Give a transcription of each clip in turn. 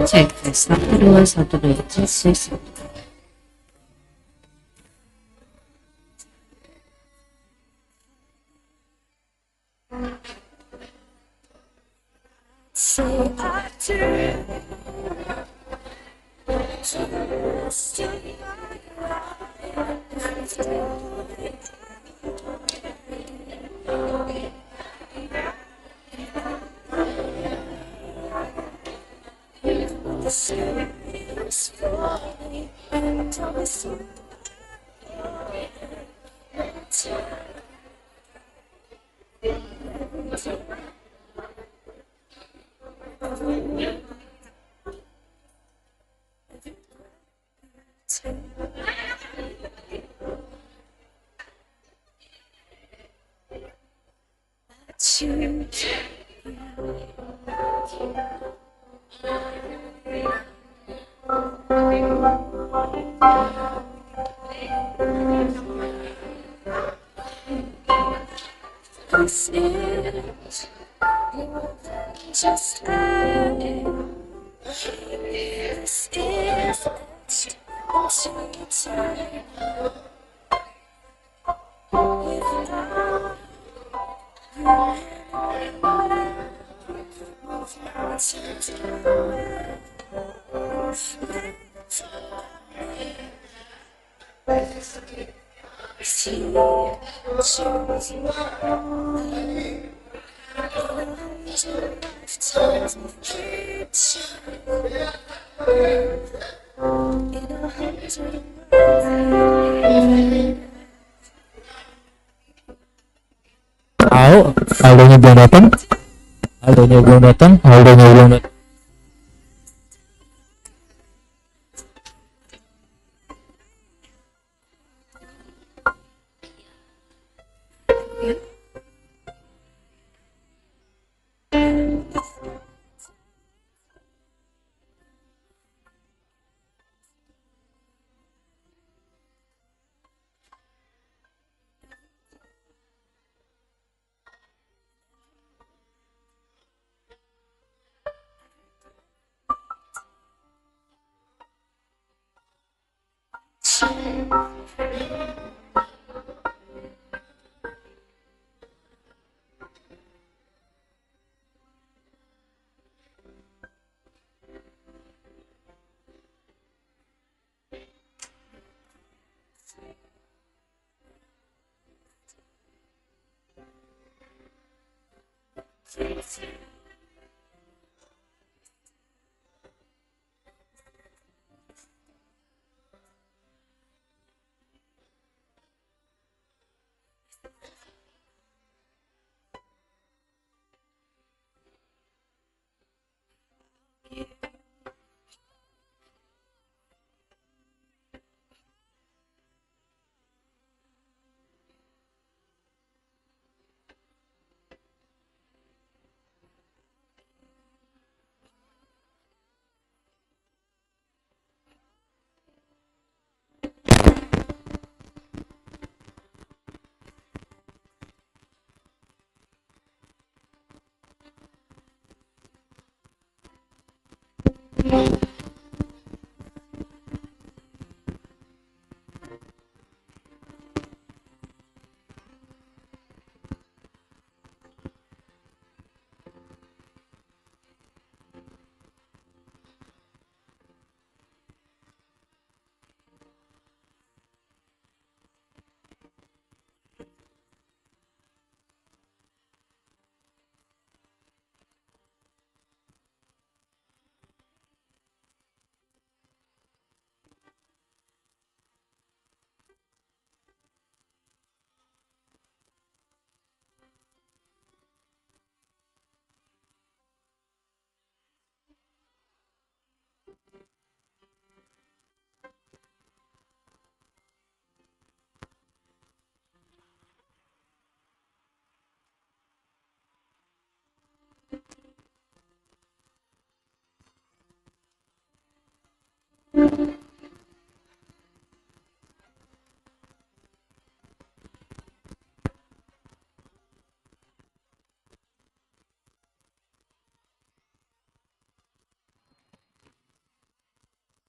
Cek tes 1 2 1 2 cek cek. This is more than just air. This is etched into your time. Without remembering. Tahu, Aldonya belum datang. Aldonya belum datang. Aldonya belum datang.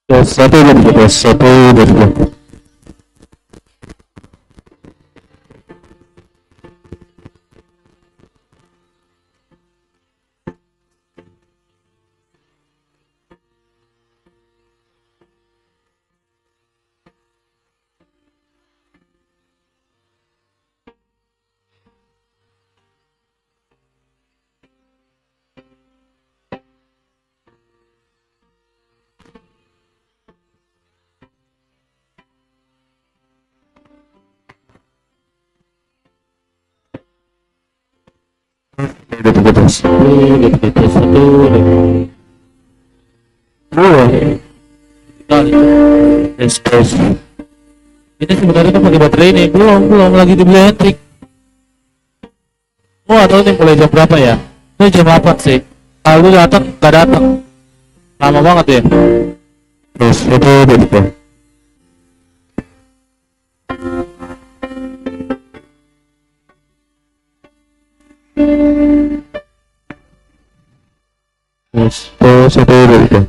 Tes satu dulu, tes satu dulu. Tes satu dulu. Tes. Ini sebenarnya kan pakai baterai ini, belum lagi dibeli elektrik. Oh, atau nih mulai jam berapa ya? Ini jam 8 sih. Kalau datang nggak datang, lama banget ya. Terus itu gitu. Terus itu gitu.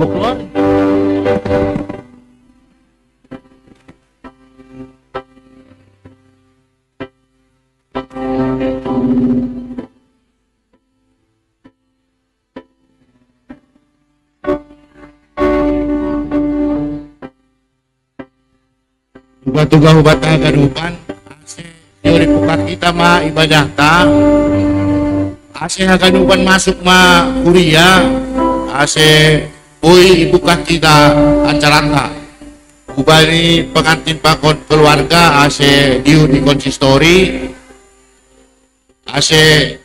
Mau keluar? Tuga-tuga ubat kagadupan ase teori puka kita mah ibadah ta ase kagadupan masuk mah kuliah ase boy ibuka kita acara ta ubani pengantin pakon keluarga ase diu di konsistori ase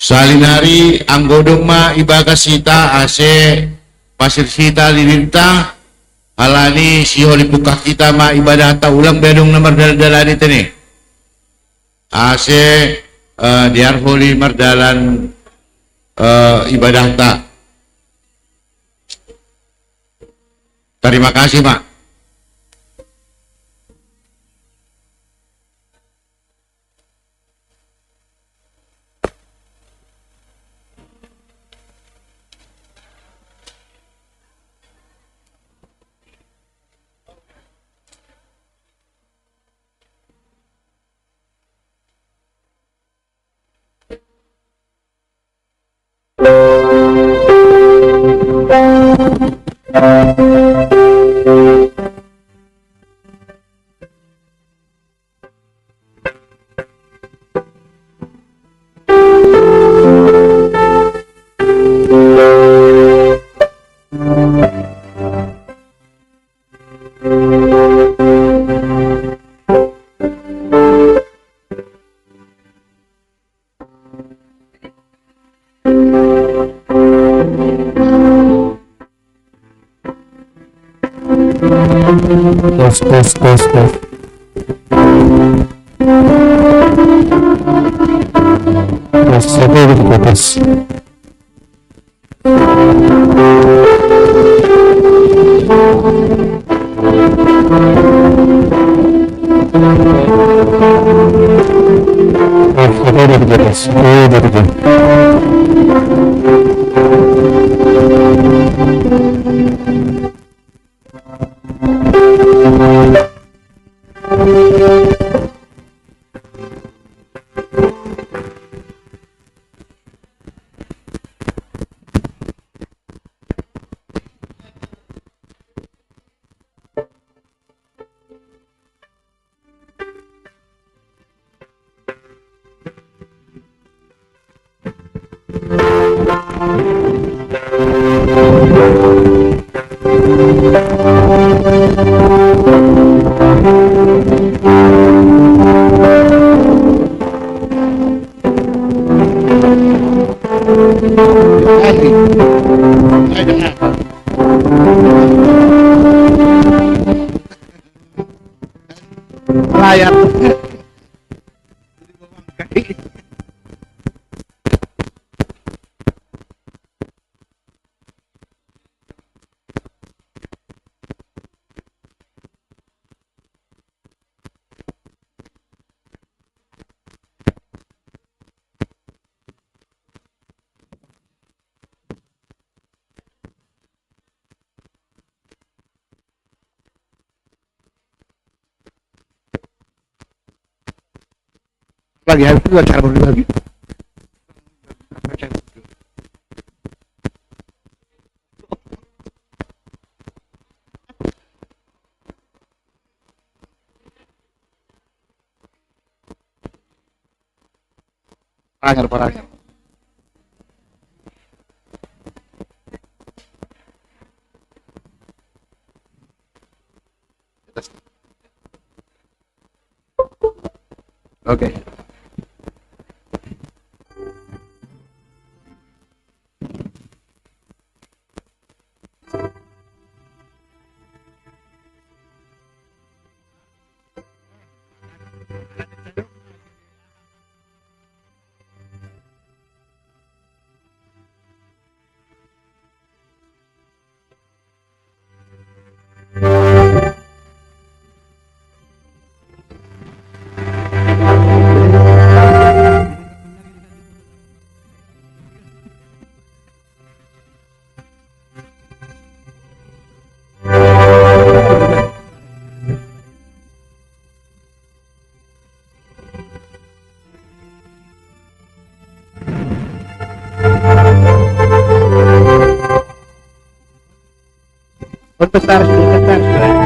salinari anggodong ma ibaga sita ase pasir sita lilinta alani siho dibuka kita ma ibadah ta ulang bedong nomor dalani tene ase diarholi mardalan ibadah ta. Terima kasih Mak. Tes. Tes. Layar. Lagi harus juga cara berbagi. Parahnya. Oke. Bentar, sebentar.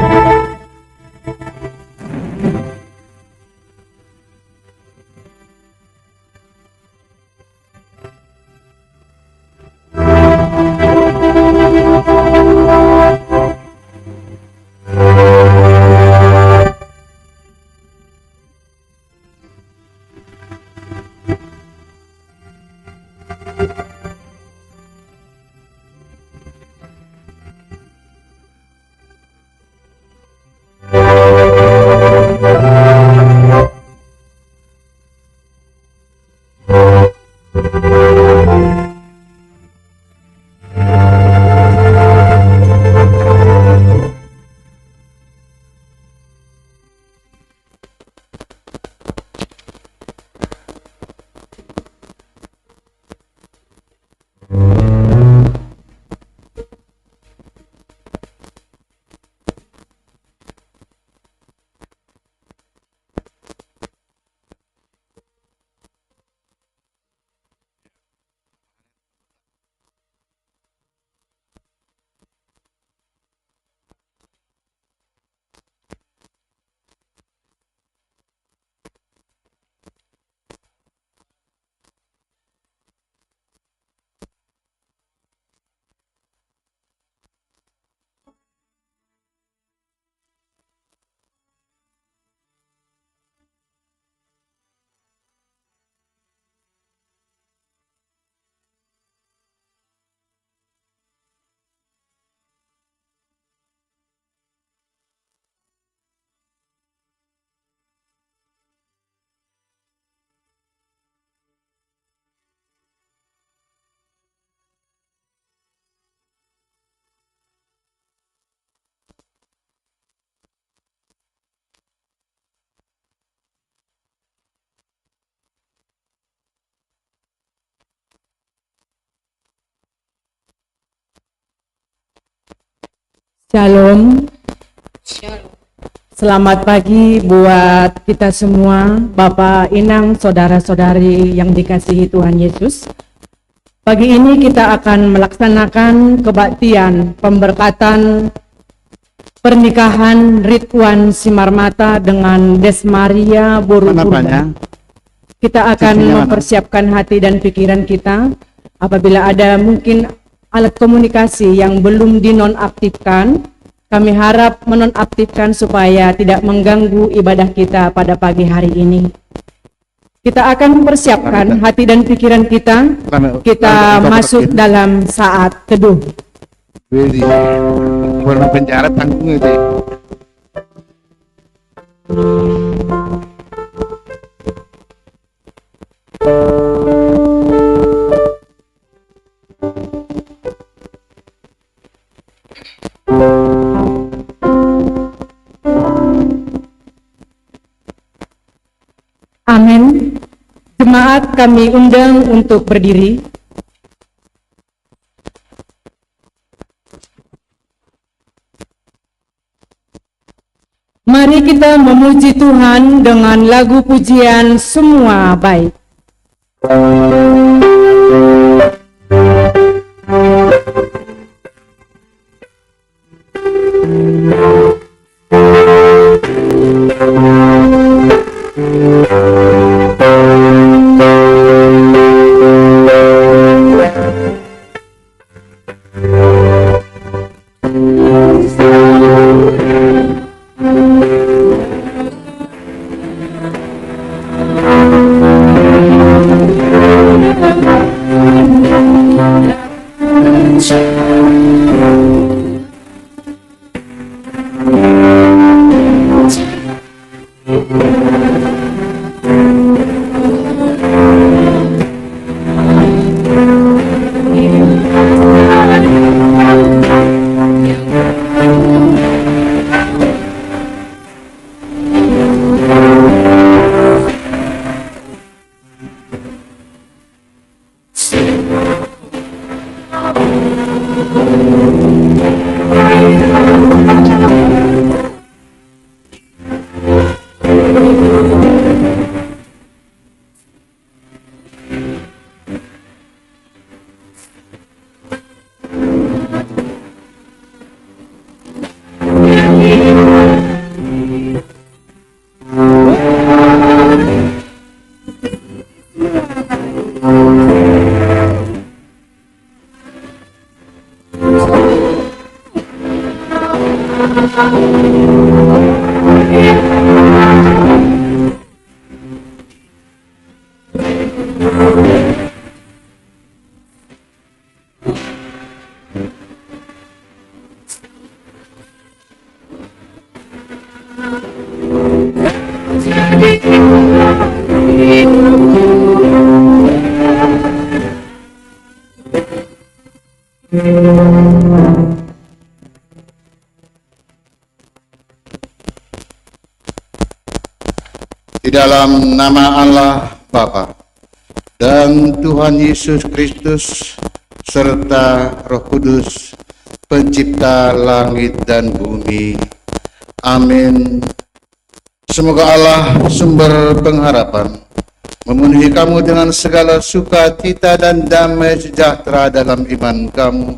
Shalom. Selamat pagi buat kita semua, Bapak, Inang, saudara-saudari yang dikasihi Tuhan Yesus. Pagi ini kita akan melaksanakan kebaktian pemberkatan pernikahan Ridwan Simarmata dengan Desmaria Boru Purba. Kita akan mempersiapkan hati dan pikiran kita. Apabila ada mungkin alat komunikasi yang belum dinonaktifkan, kami harap menonaktifkan supaya tidak mengganggu ibadah kita pada pagi hari ini. Kita akan mempersiapkan hati dan pikiran kita. Kita masuk dalam saat teduh. Jadi, orang penjara tanggung itu. Amin. Jemaat kami undang untuk berdiri. Mari kita memuji Tuhan dengan lagu pujian Semua Baik. Di dalam nama Allah Bapa dan Tuhan Yesus Kristus serta Roh Kudus, Pencipta langit dan bumi. Amin. Semoga Allah sumber pengharapan memenuhi kamu dengan segala sukacita dan damai sejahtera dalam iman kamu,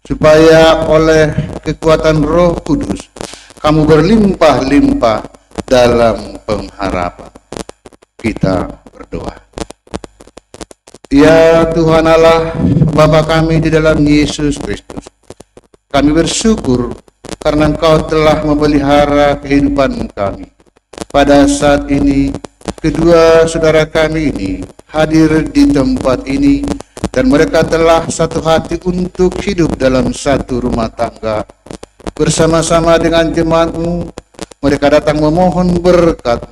supaya oleh kekuatan Roh Kudus kamu berlimpah-limpah dalam pengharapan. Kita berdoa. Ya Tuhan Allah, Bapa kami di dalam Yesus Kristus, kami bersyukur karena Engkau telah memelihara kehidupan kami. Pada saat ini, kedua saudara kami ini hadir di tempat ini, dan mereka telah satu hati untuk hidup dalam satu rumah tangga. Bersama-sama dengan jemaat-Mu, mereka datang memohon berkat.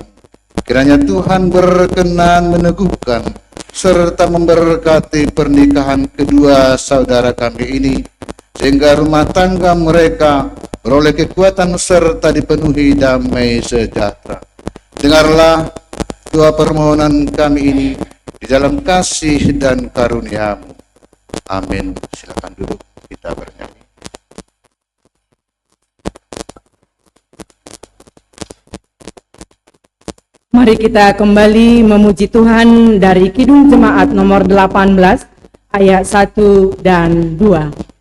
Kiranya Tuhan berkenan meneguhkan serta memberkati pernikahan kedua saudara kami ini, sehingga rumah tangga mereka beroleh kekuatan serta dipenuhi damai sejahtera. Dengarlah doa permohonan kami ini di dalam kasih dan karunia-Mu. Amin. Silakan duduk, kita bernyanyi. Mari kita kembali memuji Tuhan dari Kidung Jemaat nomor 18 ayat 1 dan 2.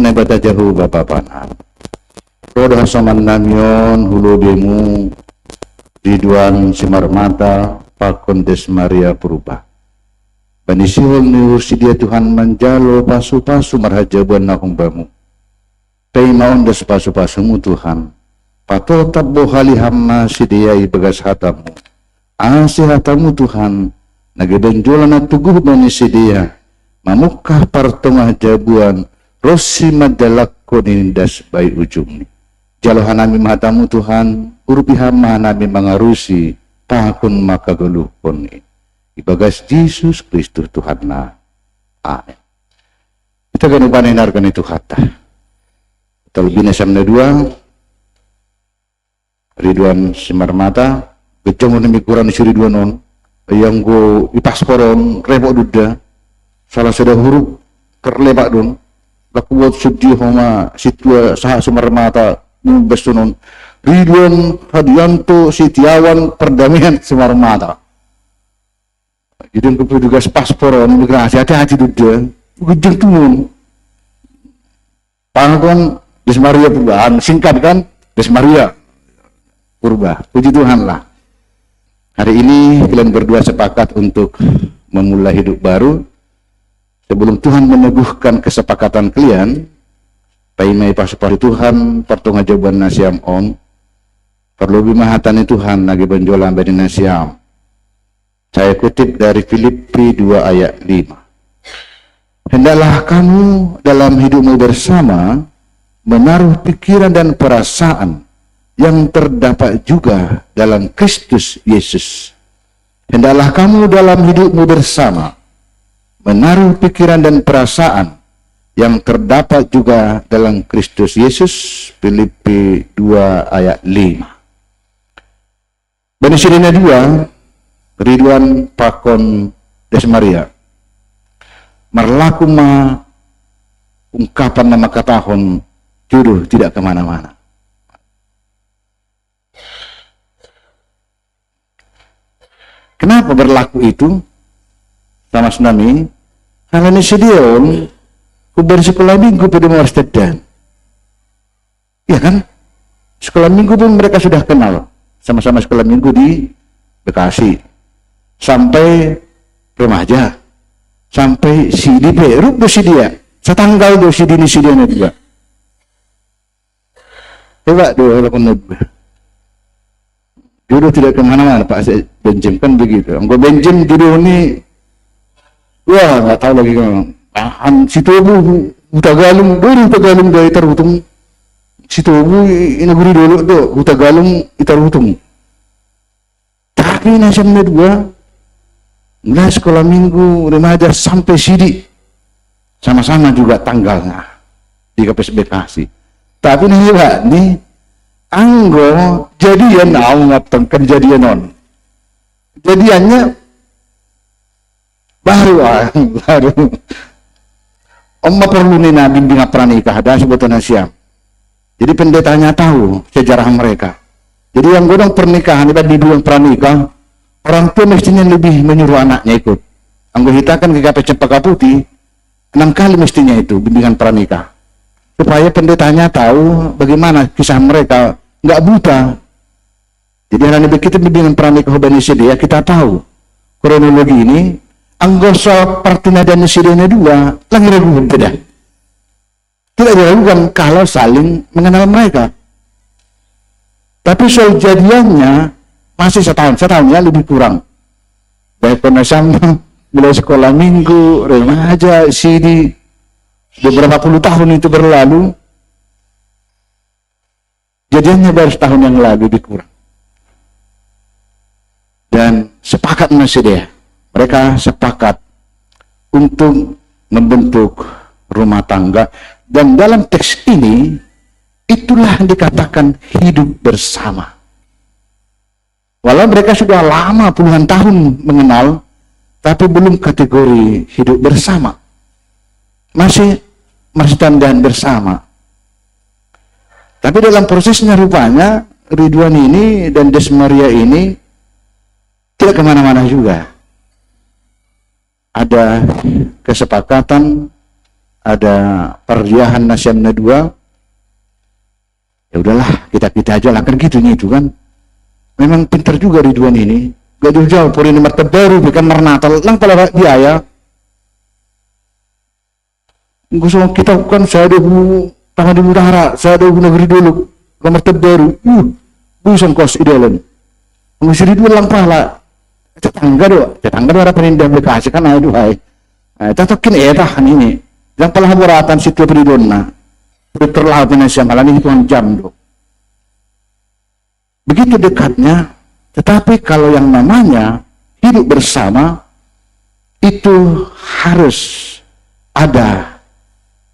Nebata jahu Bapa Panan Roda Saman Namyon Hulu Demu Diduan Simar Mata Pakon Des Maria Purba Banisihol Niur Sidia Tuhan Manjalo Pasu-pasu Marhajabuan Nakong Bamu Paimaon des pasu-pasumu Tuhan Patotap bohali hamma Sidiai Bagas hatamu Asih hatamu Tuhan Nagebenjolan at tuguh bani Sidia Mamukah partengah jabuan Rosi madalak ko nindas bay ujung ni. Jalohan namin mahatamu Tuhan, urupihan namin mga rusi, takon makagulupon ni. Ibagas Jesus Kristus Tuhan na. Amen. Ito ganupan inargan ito kata. Talbina siyam na dua, Ridwan Simar Mata, Bicong na mikuran si Ridwan on, yang go di pasporon repot duda salah sudah huruf kerlepak dong laku buat sedih sama situa saha Sumarmata besunon Ridwan Hadianto Setiawan Perdamaian Sumarmata jadi untuk petugas pasporon imigrasi hati-hati duda gejeng tumun pangkuan Desmaria perubahan singkat kan Desmaria purba puji Tuhan lah. Hari ini kalian berdua sepakat untuk memulai hidup baru. Sebelum Tuhan meneguhkan kesepakatan kalian, paimai pasupari Tuhan, pertunga jawaban nasiam on, perlu bimahatani Tuhan lagi benjolan bani nasiam. Saya kutip dari Filipi 2 ayat 5. Hendaklah kamu dalam hidupmu bersama menaruh pikiran dan perasaan yang terdapat juga dalam Kristus Yesus. Hendaklah kamu dalam hidupmu bersama menaruh pikiran dan perasaan yang terdapat juga dalam Kristus Yesus. Filipi 2 ayat 5. Bani Sirina 2, Ridwan Pakon Desmaria. Merlakuma ungkapan nama katahon jodoh tidak kemana-mana. Kenapa berlaku itu? Sama tsunami, halani sedion, kubar sekolah minggu pada Marstedan. Ya kan? Sekolah minggu pun mereka sudah kenal. Sama-sama sekolah minggu di Bekasi. Sampai remaja. Sampai sidi Peru si dia. Setanggal do sidi ni sidi na juga. Coba do lakon jodoh tidak kemana-mana Pak Benjem kan begitu. Anggo Benjem jodoh ini, wah nggak tahu lagi kan. Situ bu Hutagalung, dari Hutagalung dari Tarhutung. Situ bu inaguri dulu tuh Hutagalung Itarhutung. Tapi nasional dua, mulai sekolah minggu remaja sampai sidi, sama-sama juga tanggalnya di KPS Bekasi. Tapi nih anggo jadian ngatong kejadian non jadiannya baru Oma perlu nina bimbingan pranikah dan sebetulnya siang. Jadi pendetanya tahu sejarah mereka. Jadi yang godong pernikahan di bimbingan pranikah, orang tua mestinya lebih menyuruh anaknya ikut. Anggo kita kan ke KP Cempaka Putih 6 kali mestinya itu bimbingan pranikah supaya pendetanya tahu bagaimana kisah mereka. Nggak buta. Jadi hari ini kita bimbingan pranikah Bani Sidia, kita tahu kronologi ini. Anggota Partina dan Sidianya 2 lagi ragu beda. Tidak diragukan kalau saling mengenal mereka. Tapi soal jadiannya masih setahunnya lebih kurang. Baik sama mulai sekolah minggu, remaja, Sidi, beberapa puluh tahun itu berlalu. Jadiannya baru setahun yang lalu lebih kurang. Dan sepakat masih dia. Mereka sepakat untuk membentuk rumah tangga. Dan dalam teks ini, itulah yang dikatakan hidup bersama. Walau mereka sudah lama puluhan tahun mengenal, tapi belum kategori hidup bersama. Masih tandaan bersama. Tapi dalam prosesnya rupanya Ridwan ini dan Desmaria ini tidak kemana-mana juga. Ada kesepakatan, ada perliahan nasiamna 2. Ya udahlah, kita aja lah kan gitu nih itu kan. Memang pintar juga Ridwan ini. Gak jauh-jauh puri nomor terbaru bikin mernatal lang pala biaya. Gusto kita kan saya ada tangan di utara, saya ada negeri dulu, nomor terbaru, busan kos idolan. Mengusir itu lang pala, tetangga ada penindak Bekasi kan aduh hai, tatokin etah ini, yang pala haburatan situ peridona, terlalu penasiam malam ini tuan jam do. Begitu dekatnya, tetapi kalau yang namanya hidup bersama itu harus ada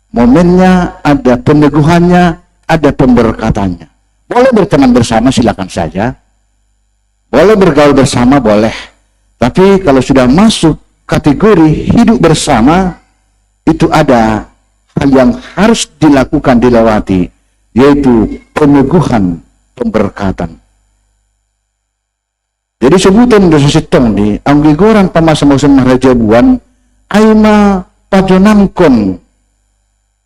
momennya, ada peneguhannya, ada pemberkatannya. Boleh berteman bersama silakan saja. Boleh bergaul bersama boleh. Tapi kalau sudah masuk kategori hidup bersama, itu ada hal yang harus dilakukan, dilewati, yaitu peneguhan pemberkatan. Jadi sebutan dosa sitong di anggigoran pamasa-masa Maharaja Buan aima pajonamkon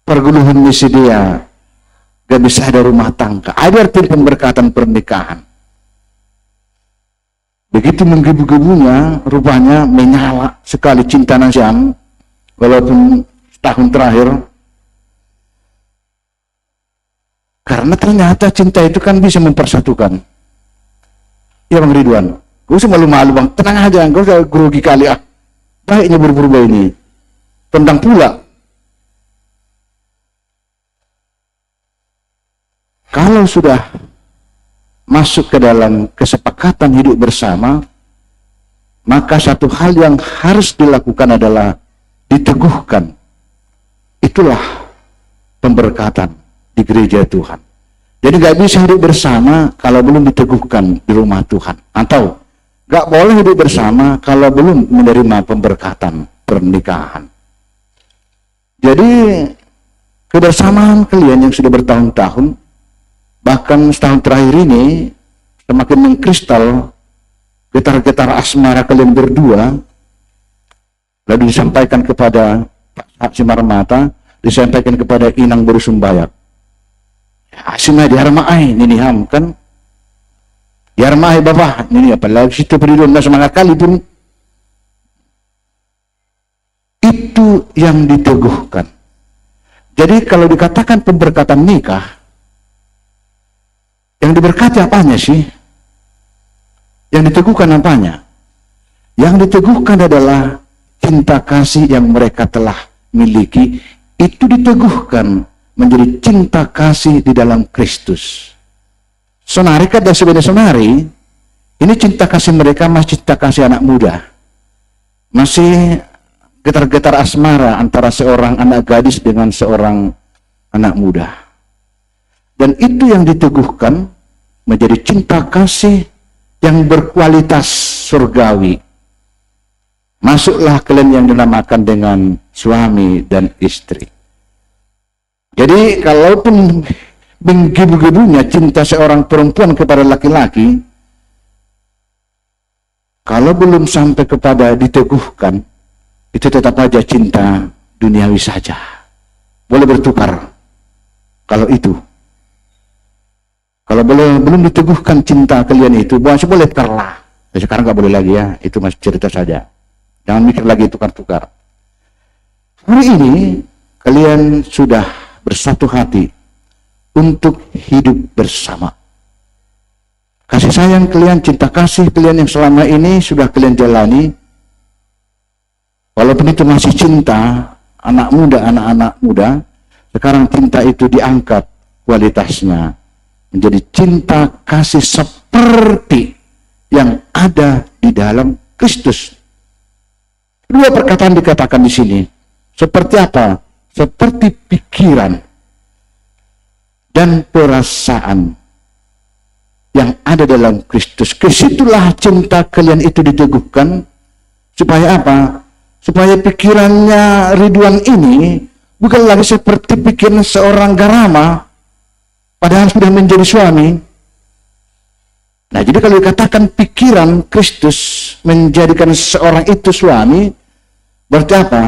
perguluhan misi dia gak bisa ada rumah tangga. Ada arti pemberkatan pernikahan. Begitu menggebu-gebunya, rupanya menyala sekali cinta Nasyam, walaupun setahun terakhir. Karena ternyata cinta itu kan bisa mempersatukan. Ya Bang Ridwan, gak usah malu-malu Bang, tenang aja, gak usah grogi kali ah. Baiknya berubah ini. Tendang pula. Kalau sudah masuk ke dalam kesepakatan hidup bersama, maka satu hal yang harus dilakukan adalah diteguhkan. Itulah pemberkatan di gereja Tuhan. Jadi gak bisa hidup bersama kalau belum diteguhkan di rumah Tuhan. Atau gak boleh hidup bersama kalau belum menerima pemberkatan pernikahan. Jadi kebersamaan kalian yang sudah bertahun-tahun, bahkan setahun terakhir ini semakin mengkristal getar-getar asmara kalian berdua, lalu disampaikan kepada Pak Simarmata, disampaikan kepada Inang Borosumbayak. Asima diharmaai nini ham kan, diharmaai bapak nini apalagi situ berdua semangat kali pun. Itu yang diteguhkan. Jadi kalau dikatakan pemberkatan nikah, yang diberkati apanya sih? Yang diteguhkan apanya? Yang diteguhkan adalah cinta kasih yang mereka telah miliki. Itu diteguhkan menjadi cinta kasih di dalam Kristus. Sonari kada sebenarnya sonari, ini cinta kasih mereka masih cinta kasih anak muda. Masih getar-getar asmara antara seorang anak gadis dengan seorang anak muda. Dan itu yang diteguhkan menjadi cinta kasih yang berkualitas surgawi. Masuklah kalian yang dinamakan dengan suami dan istri. Jadi kalaupun menggebu-gebunya cinta seorang perempuan kepada laki-laki, kalau belum sampai kepada diteguhkan, itu tetap aja cinta duniawi saja. Boleh bertukar kalau itu. Kalau belum diteguhkan cinta kalian itu, masih boleh tukarlah. Sekarang nggak boleh lagi ya, itu masih cerita saja. Jangan mikir lagi tukar-tukar. Hari ini kalian sudah bersatu hati untuk hidup bersama. Kasih sayang kalian, cinta kasih kalian yang selama ini sudah kalian jalani, walaupun itu masih cinta anak-anak muda, sekarang cinta itu diangkat kualitasnya menjadi cinta kasih seperti yang ada di dalam Kristus. Dua perkataan dikatakan di sini. Seperti apa? Seperti pikiran dan perasaan yang ada dalam Kristus. Kesitulah cinta kalian itu diteguhkan. Supaya apa? Supaya pikirannya Ridwan ini bukan lagi seperti pikiran seorang garama, padahal sudah menjadi suami. Nah, jadi kalau dikatakan pikiran Kristus menjadikan seorang itu suami, berarti apa?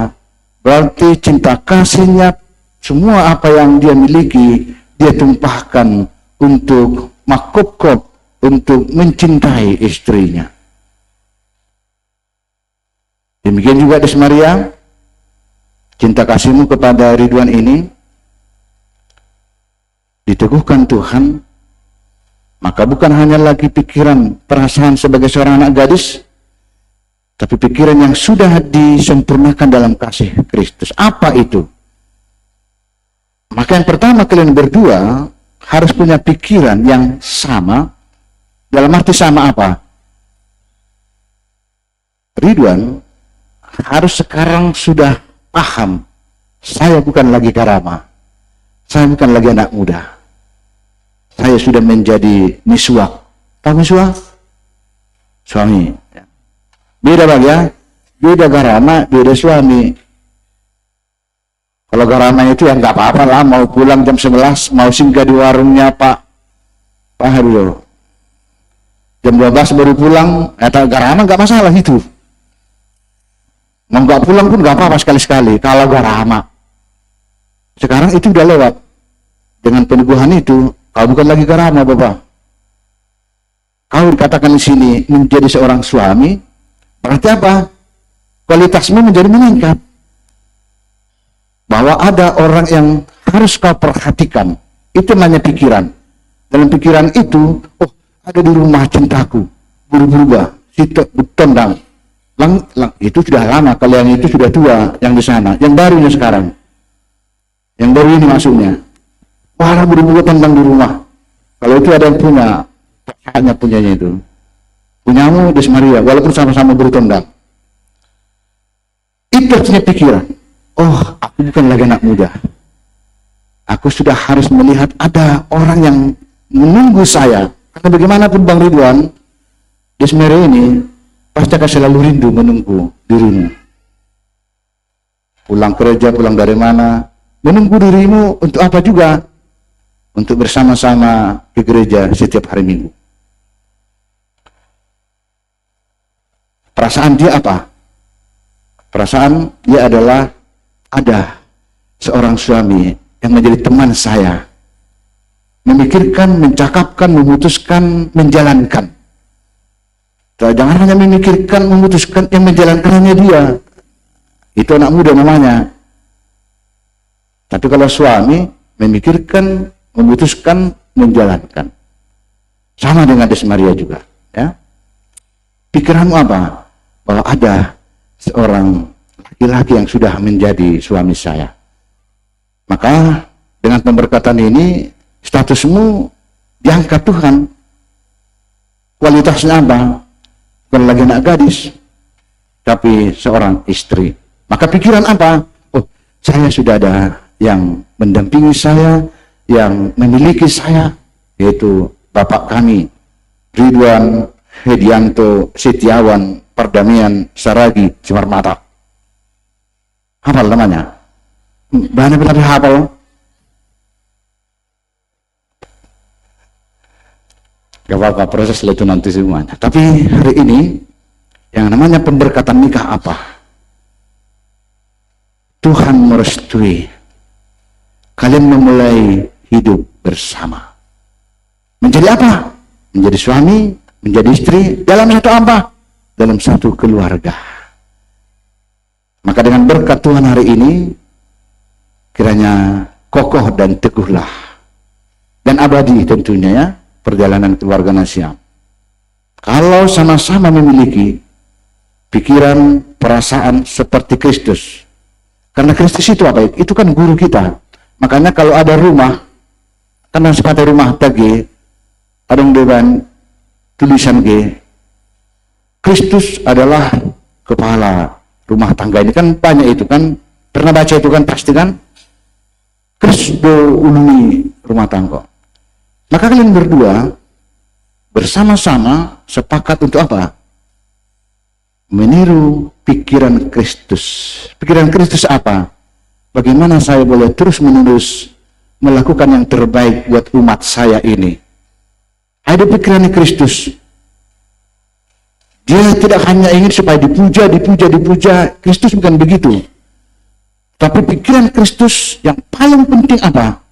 Berarti cinta kasihnya, semua apa yang dia miliki, dia tumpahkan untuk makukop, untuk mencintai istrinya. Demikian juga Des Maria, cinta kasihmu kepada Ridwan ini diteguhkan Tuhan, maka bukan hanya lagi pikiran, perasaan sebagai seorang anak gadis, tapi pikiran yang sudah disempurnakan dalam kasih Kristus. Apa itu? Maka yang pertama, kalian berdua harus punya pikiran yang sama. Dalam arti sama apa? Ridwan harus sekarang sudah paham, saya bukan lagi garama, saya bukan lagi anak muda, saya sudah menjadi miswak. Tahu miswak? Suami. Beda Bang ya. Beda garama, beda suami. Kalau garama itu ya nggak apa-apa lah, mau pulang jam 11, mau singgah di warungnya Pak Haryo. Jam 12 baru pulang, garama nggak masalah itu. Mau nggak pulang pun nggak apa-apa sekali-sekali. Kalau garama, sekarang itu udah lewat. Dengan peneguhan itu, kau bukan lagi garama, Bapak. Kau dikatakan di sini menjadi seorang suami, berarti apa? Kualitasmu menjadi meningkat. Bahwa ada orang yang harus kau perhatikan. Itu namanya pikiran. Dalam pikiran itu, oh ada di rumah cintaku, berubah, situ tendang. Itu sudah lama, kalau yang itu sudah tua, yang di sana. Yang barunya sekarang. Yang baru ini maksudnya. Wah, berubah tendang di rumah. Kalau itu ada yang punya, hanya punyanya itu. Punyamu Des Maria, walaupun sama-sama bertendang. Itu artinya pikiran. Oh, aku bukan lagi anak muda. Aku sudah harus melihat ada orang yang menunggu saya. Karena bagaimanapun Bang Ridwan, Des Maria ini pasti akan selalu rindu menunggu dirimu. Pulang kerja, pulang dari mana, menunggu dirimu untuk apa juga? Untuk bersama-sama ke gereja setiap hari Minggu. Perasaan dia apa? Perasaan dia adalah ada seorang suami yang menjadi teman saya. Memikirkan, mencakapkan, memutuskan, menjalankan. Jangan hanya memikirkan, memutuskan, yang menjalankannya dia. Itu anak muda namanya. Tapi kalau suami memikirkan, memutuskan, menjalankan. Sama dengan Des Maria juga. Ya. Pikiranmu apa? Bahwa ada seorang laki-laki yang sudah menjadi suami saya. Maka dengan pemberkatan ini, statusmu diangkat Tuhan. Kualitasnya apa? Bukan lagi anak gadis, tapi seorang istri. Maka pikiran apa? Oh, saya sudah ada yang mendampingi saya, yang memiliki saya, yaitu Bapak kami, Ridwan Hedianto Setiawan Perdamaian Saragi Simarmata. Hafal namanya? Bahannya benar hafal. Gak apa-apa, proses itu nanti semuanya. Tapi hari ini yang namanya pemberkatan nikah apa? Tuhan merestui kalian memulai hidup bersama. Menjadi apa? Menjadi suami, menjadi istri dalam satu apa? Dalam satu keluarga. Maka dengan berkat Tuhan hari ini, kiranya kokoh dan teguhlah dan abadi tentunya ya perjalanan keluarga Siam. Kalau sama-sama memiliki pikiran, perasaan seperti Kristus. Karena Kristus itu apa? Itu kan guru kita. Makanya kalau ada rumah, karena sepatu rumah tadi, ada dewan tulisan G, Kristus adalah kepala rumah tangga ini kan banyak itu kan. Pernah baca itu kan pasti kan? Kristus ulumi rumah tangga. Maka kalian berdua bersama-sama sepakat untuk apa? Meniru pikiran Kristus. Pikiran Kristus apa? Bagaimana saya boleh terus-menerus melakukan yang terbaik buat umat saya ini? Ada pikiran Kristus. Dia tidak hanya ingin supaya dipuja. Kristus bukan begitu. Tapi pikiran Kristus yang paling penting apa?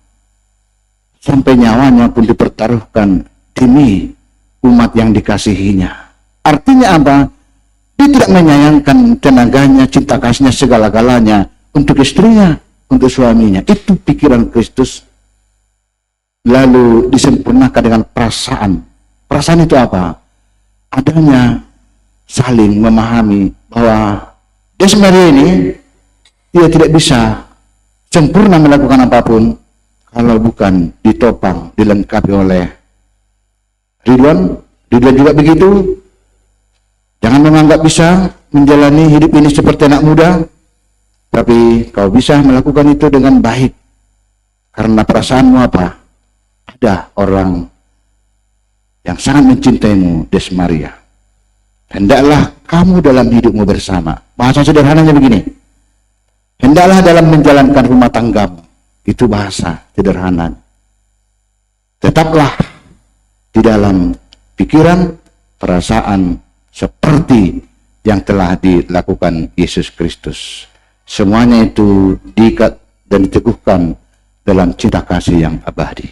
Sampai nyawanya pun dipertaruhkan demi umat yang dikasihinya. Artinya apa? Dia tidak menyayangkan tenaganya, cinta kasihnya, segala-galanya untuk istrinya, untuk suaminya. Itu pikiran Kristus. Lalu disempurnakan dengan perasaan. Perasaan itu apa? Adanya saling memahami bahwa Des Maria ini dia tidak bisa sempurna melakukan apapun kalau bukan ditopang, dilengkapi oleh Ridwan. Ridwan juga begitu. Jangan menganggap bisa menjalani hidup ini seperti anak muda, tapi kau bisa melakukan itu dengan baik. Karena perasaanmu apa? Ada orang yang sangat mencintaimu, Des Maria. Hendaklah kamu dalam hidupmu bersama. Bahasa sederhananya begini. Hendaklah dalam menjalankan rumah tanggamu. Itu bahasa sederhana. Tetaplah di dalam pikiran, perasaan seperti yang telah dilakukan Yesus Kristus. Semuanya itu diikat dan diteguhkan dalam cinta kasih yang abadi.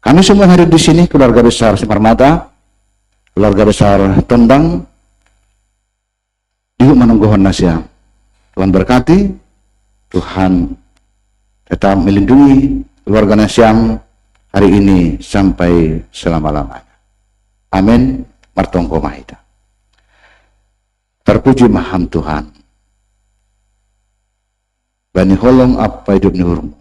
Kami semua hadir di sini, keluarga besar Simarmata, keluarga besar Tondang, Ibu menunggu Nasya. Tuhan berkati, Tuhan tetap melindungi keluarga Nasyam hari ini sampai selama-lamanya. Amin. Martongko Mahita. Terpuji maham Tuhan. Bani holong apa hidup nurmu.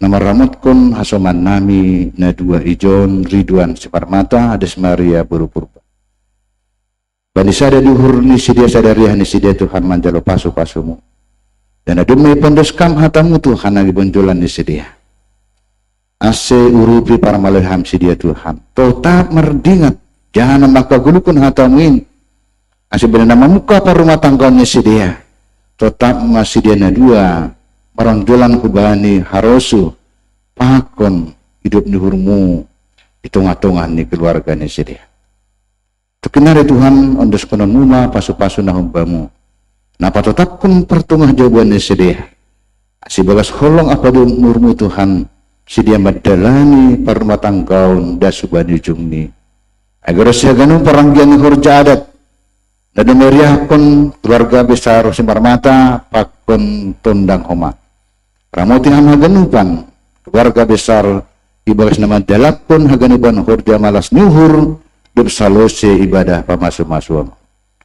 Nama ramutkun hasoman nami na dua ijon Ridwan Simarmata Ades Maria Buru Purba. Bani sada duhur ni sidia sadariah ni sidia Tuhan manjalo pasu-pasumu. Dan adumai pondoskam hatamu Tuhan lagi bonjolan ni sidia. Ase urupi para malaham sidia Tuhan. Tetap merdingat. Jangan maka gulukun hatamuin. Ase benar nama muka para rumah tangganya sidia. Tetap masih dia na dua. Marangjolan kubani harosu. Pakon hidup nuhurmu. Hitung-hitungan ni keluarga ni sidia. Tukinari Tuhan ondos konon muma pasu-pasu na humbamu. Napa tetap kun pertungah jawaban ni sedia. Si bagas holong apa do nurmu Tuhan. Si dia madalani permatang gaun dasubani jungni. Agar siya ganun paranggian ni hurja adat. Dan meriah kon keluarga besar Simarmata pakon Tondang Homa. Ramoti ham haganupan keluarga besar ibagas nama dalakon haganupan hurja malas nuhur. Bersalose ibadah pamasu-masuam.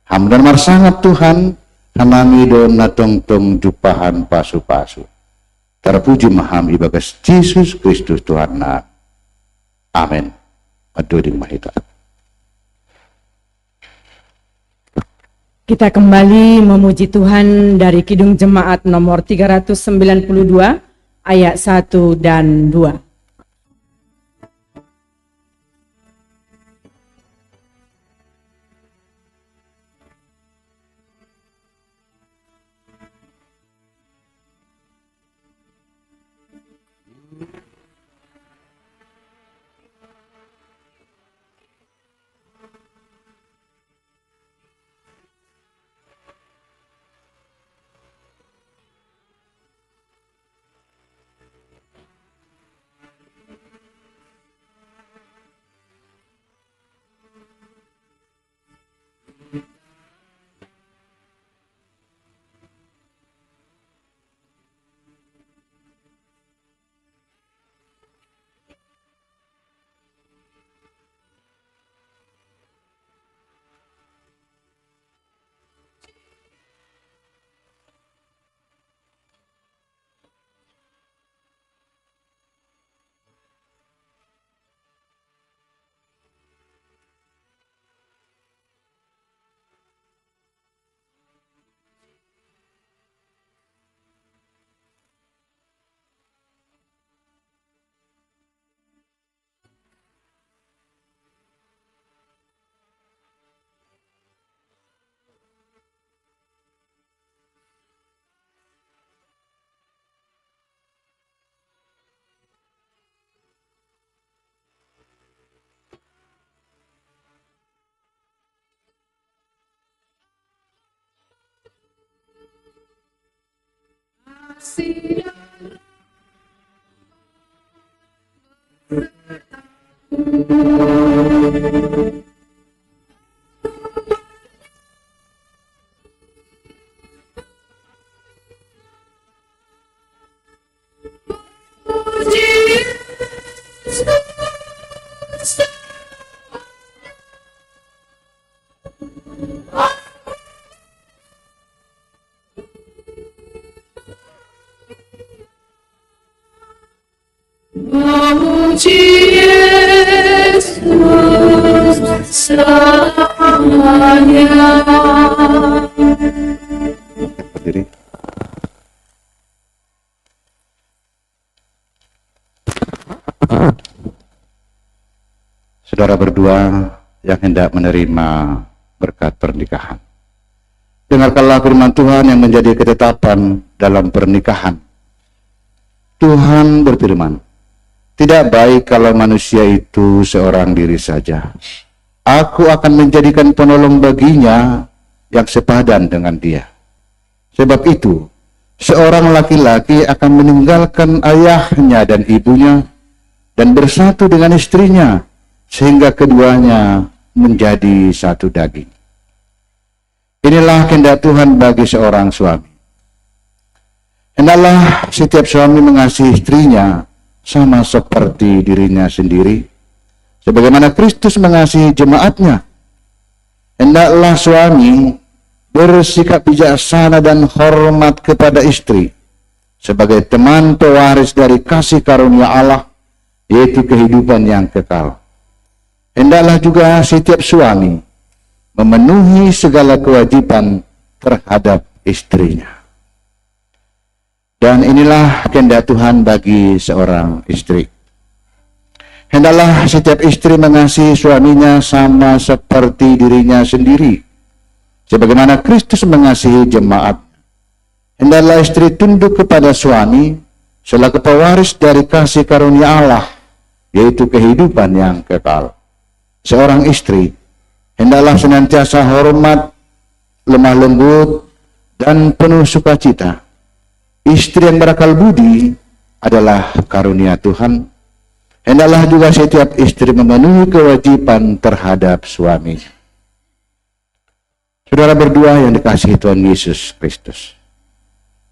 Hamdan marsangat Tuhan, hanami don natong-tong jupahan pasu-pasu. Terpuji maham ibagas Yesus Kristus Tuhan na. Amin. Adoding mahita. Kita kembali memuji Tuhan dari Kidung Jemaat nomor 392 ayat 1 dan 2. Berdiri. Saudara berdua yang hendak menerima berkat pernikahan. Dengarkanlah firman Tuhan yang menjadi ketetapan dalam pernikahan. Tuhan berfirman, tidak baik kalau manusia itu seorang diri saja. Aku akan menjadikan penolong baginya yang sepadan dengan dia. Sebab itu, seorang laki-laki akan meninggalkan ayahnya dan ibunya dan bersatu dengan istrinya, sehingga keduanya menjadi satu daging. Inilah kehendak Tuhan bagi seorang suami. Hendaklah setiap suami mengasihi istrinya sama seperti dirinya sendiri, sebagaimana Kristus mengasihi jemaatnya. Hendaklah suami bersikap bijaksana dan hormat kepada istri, sebagai teman pewaris dari kasih karunia Allah, yaitu kehidupan yang kekal. Hendaklah juga setiap suami memenuhi segala kewajiban terhadap istrinya. Dan inilah kehendak Tuhan bagi seorang istri. Hendaklah setiap istri mengasihi suaminya sama seperti dirinya sendiri, sebagaimana Kristus mengasihi jemaat. Hendaklah istri tunduk kepada suami selaku pewaris dari kasih karunia Allah, yaitu kehidupan yang kekal. Seorang istri hendaklah senantiasa hormat, lemah lembut, dan penuh sukacita. Istri yang berakal budi adalah karunia Tuhan. Hendaklah juga setiap istri memenuhi kewajiban terhadap suaminya. Saudara berdua yang dikasihi Tuhan Yesus Kristus,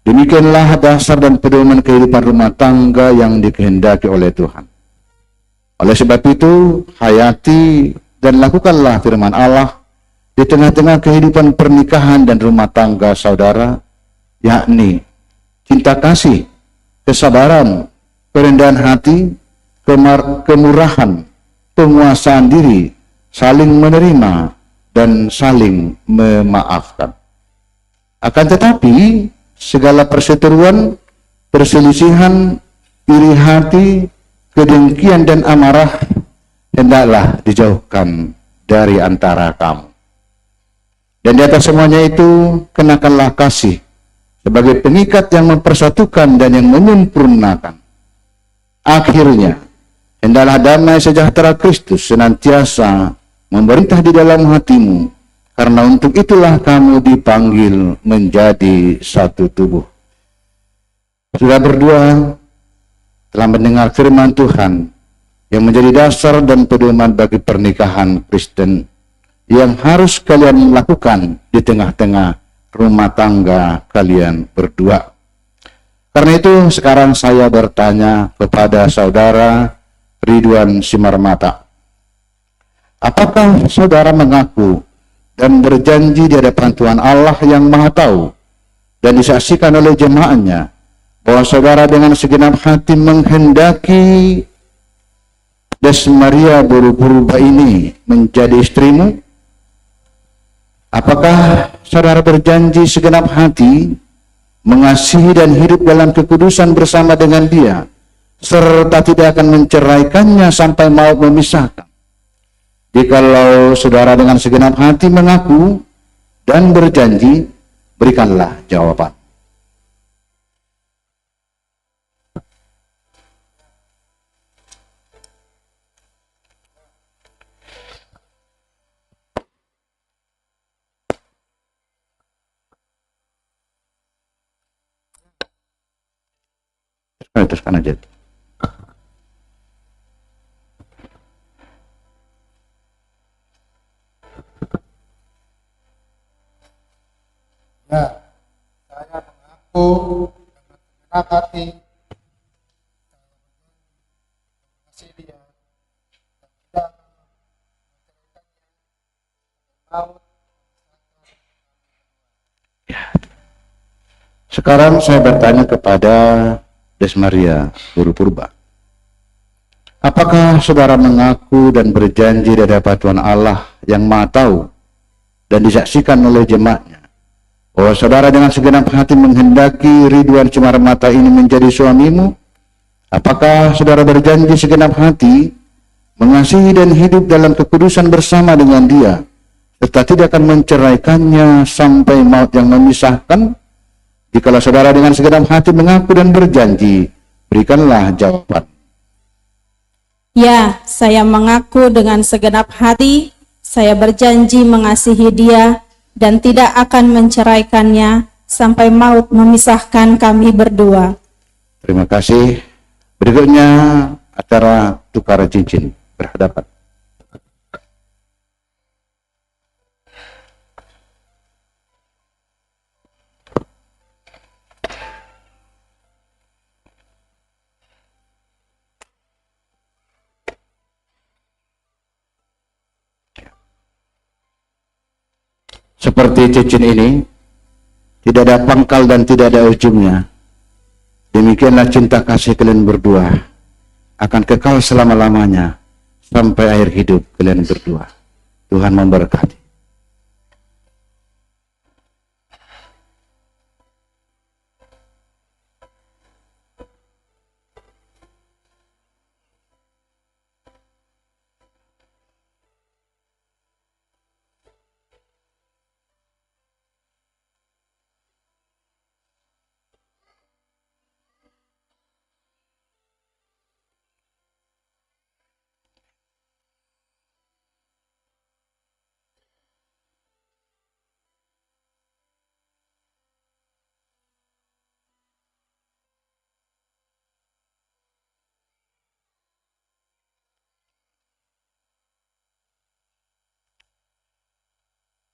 demikianlah dasar dan pedoman kehidupan rumah tangga yang dikehendaki oleh Tuhan. Oleh sebab itu, hayati dan lakukanlah firman Allah di tengah-tengah kehidupan pernikahan dan rumah tangga saudara, yakni cinta kasih, kesabaran, kerendahan hati, kemurahan, penguasaan diri, saling menerima, dan saling memaafkan. Akan tetapi, segala perseteruan, perselisihan, iri hati, kedengkian, dan amarah hendaklah dijauhkan dari antara kamu. Dan di atas semuanya itu, kenakanlah kasih sebagai pengikat yang mempersatukan dan yang menyempurnakan. Akhirnya, hendaklah damai sejahtera Kristus senantiasa memerintah di dalam hatimu, karena untuk itulah kamu dipanggil menjadi satu tubuh. Sudah berdua telah mendengar firman Tuhan yang menjadi dasar dan pedoman bagi pernikahan Kristen yang harus kalian lakukan di tengah-tengah rumah tangga kalian berdua. Karena itu sekarang saya bertanya kepada saudara Ridwan Simarmata, apakah saudara mengaku dan berjanji di hadapan Tuhan Allah yang Maha Tahu dan disaksikan oleh jemaatnya bahwa saudara dengan segenap hati menghendaki Desmaria Buru-Purba ini menjadi istrimu? Apakah saudara berjanji segenap hati mengasihi dan hidup dalam kekudusan bersama dengan dia, serta tidak akan menceraikannya sampai maut memisahkan? Jikalau saudara dengan segenap hati mengaku dan berjanji, berikanlah jawaban. Teruskan aja. Ya, saya mengaku dengan segenap hati mengasihi dia dan tidak maut. Sekarang saya bertanya kepada Desmaria Buru-Purba, apakah saudara mengaku dan berjanji di hadapan Tuhan Allah yang Maha Tahu dan disaksikan oleh jemaatnya bahwa saudara dengan segenap hati menghendaki Ridwan Simarmata ini menjadi suamimu? Apakah saudara berjanji segenap hati mengasihi dan hidup dalam kekudusan bersama dengan dia, serta tidak akan menceraikannya sampai maut yang memisahkan? Jikalau saudara dengan segenap hati mengaku dan berjanji, berikanlah jawaban. Ya, saya mengaku dengan segenap hati, saya berjanji mengasihi dia dan tidak akan menceraikannya sampai maut memisahkan kami berdua. Terima kasih. Berikutnya acara tukar cincin berhadapan. Seperti cincin ini, tidak ada pangkal dan tidak ada ujungnya. Demikianlah cinta kasih kalian berdua akan kekal selama-lamanya sampai akhir hidup kalian berdua. Tuhan memberkati.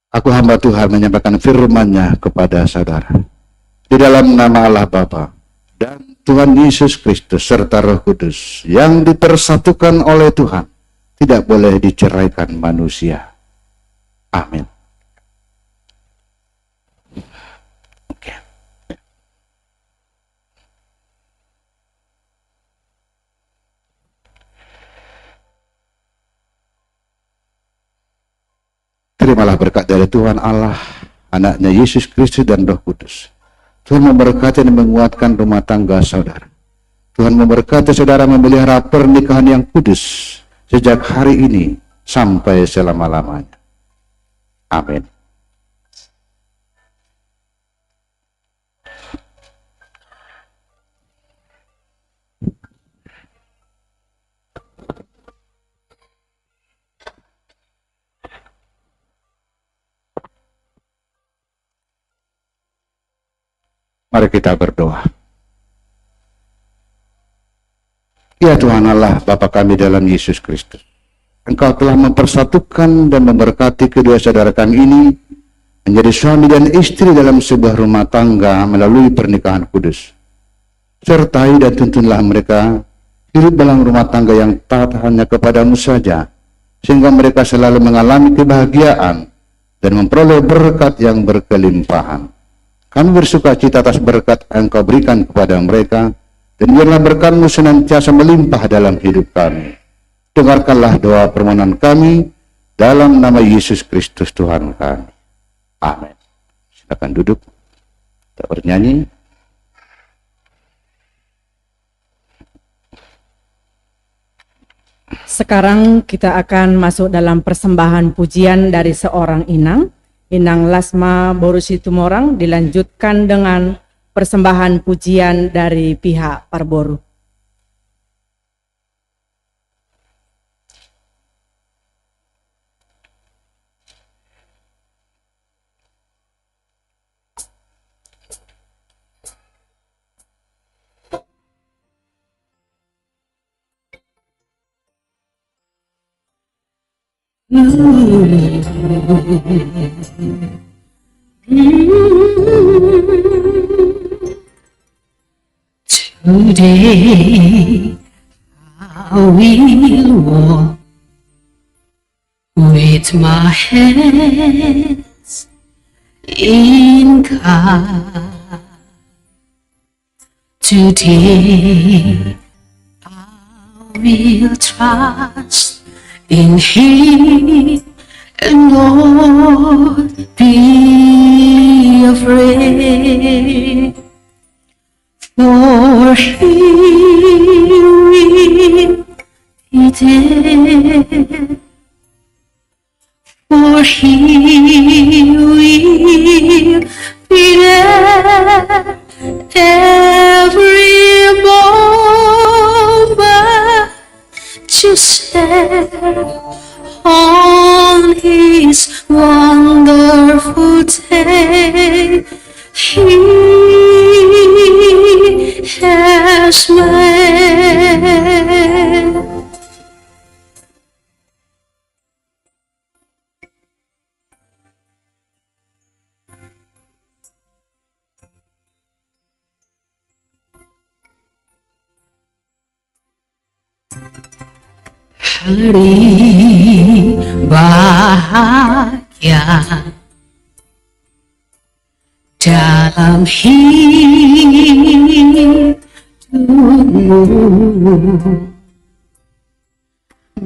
Aku hamba Tuhan menyampaikan firman-Nya kepada saudara. Di dalam nama Allah Bapa dan Tuhan Yesus Kristus serta Roh Kudus yang dipersatukan oleh Tuhan, tidak boleh diceraikan manusia. Amin. Oke. Terimalah berkat dari Tuhan Allah, anaknya Yesus Kristus dan Roh Kudus. Tuhan memberkati dan menguatkan rumah tangga saudara. Tuhan memberkati saudara memelihara pernikahan yang kudus sejak hari ini sampai selama-lamanya. Amin. Mari kita berdoa. Ya Tuhan Allah, Bapa kami dalam Yesus Kristus, Engkau telah mempersatukan dan memberkati kedua saudara kami ini menjadi suami dan istri dalam sebuah rumah tangga melalui pernikahan kudus. Sertai dan tuntunlah mereka hidup dalam rumah tangga yang taat hanya kepadamu saja, sehingga mereka selalu mengalami kebahagiaan dan memperoleh berkat yang berkelimpahan. Kami bersuka cita atas berkat yang Engkau berikan kepada mereka, dan biarlah berkat-Mu senantiasa melimpah dalam hidup kami. Dengarkanlah doa permohonan kami dalam nama Yesus Kristus Tuhan kami. Amin. Silakan duduk. Kita bernyanyi. Sekarang kita akan masuk dalam persembahan pujian dari seorang inang. Inang Lasma Boru Situmorang dilanjutkan dengan persembahan pujian dari pihak Parboru. Today I will walk with my hands in God. Today I will trust in Him and not be afraid. For He will be there. For For He will be there every moment to share on His wonderful day. He has made. Hari bahagia dalam hidupmu,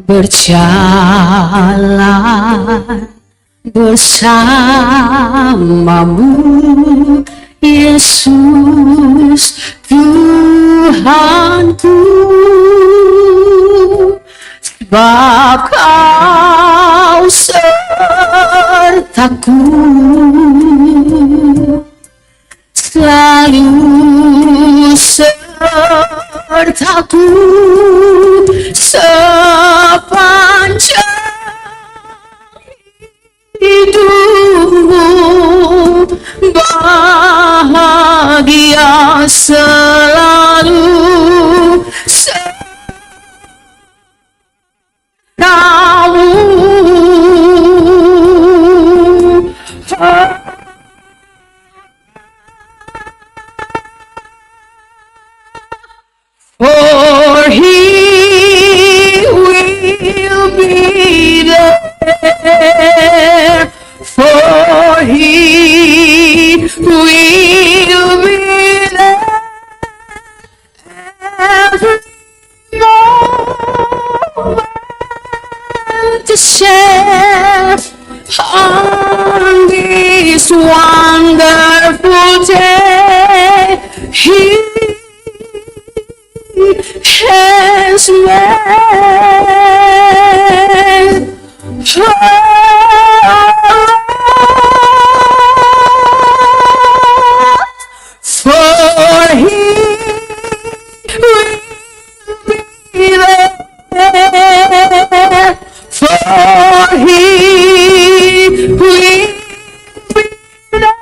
berjalan bersamamu, Yesus Tuhanku. Sebab Kau sertaku, selalu sertaku sepanjang hidupmu, bahagia selalu for He will be there, for He will be there every moment to share on this wonderful day. He has made. For He will be there, for He will be there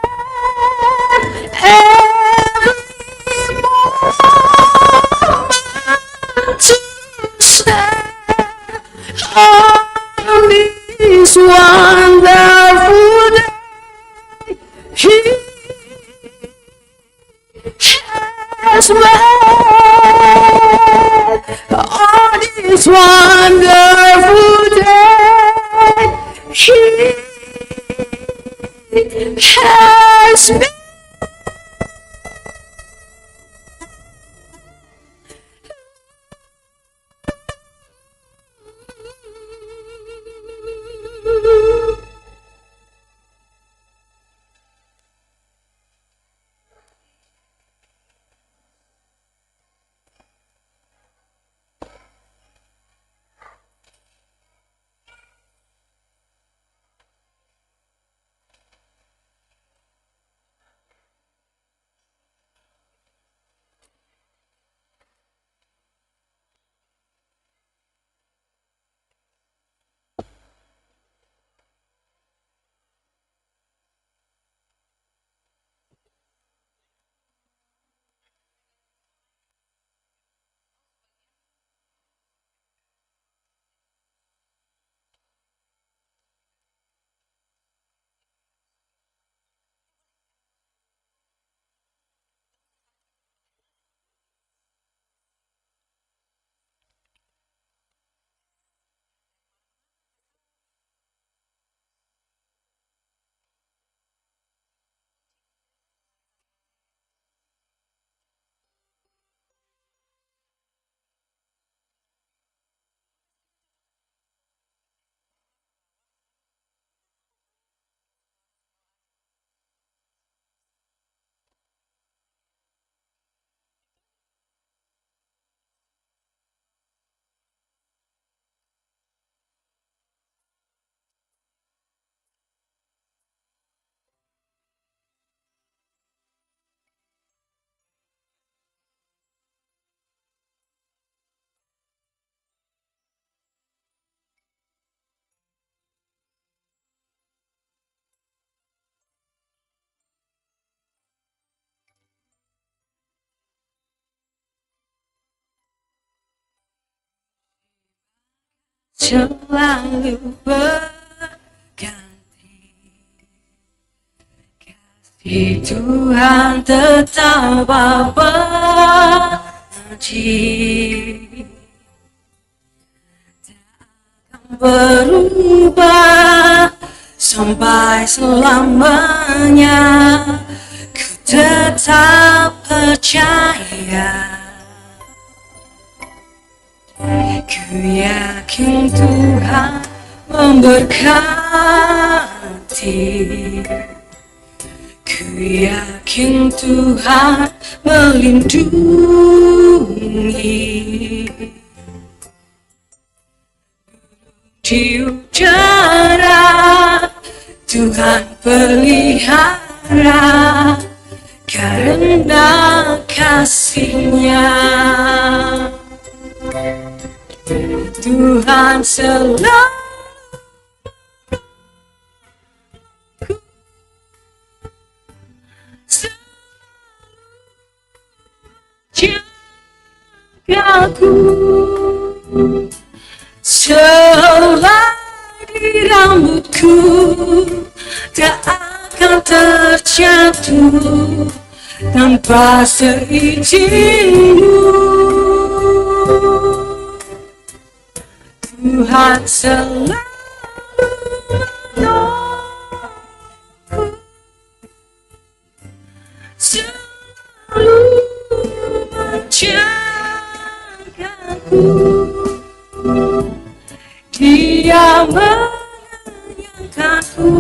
every moment to share on this wonderful day. He has made on this wonderful day. He has made. selalu berganti. Kasih Tuhan tetap abadi, tak akan berubah sampai selamanya. Ku tetap percaya, ku yakin Tuhan memberkati, ku yakin Tuhan melindungi. Di udara Tuhan pelihara, karena kasih-Nya Tuhan selalu jagaku, selai di rambutku tak akan terjatuh tanpa seizin-Mu. Tuhan selalu menolongku, selalu menjagaku. Dia mengenyangkanku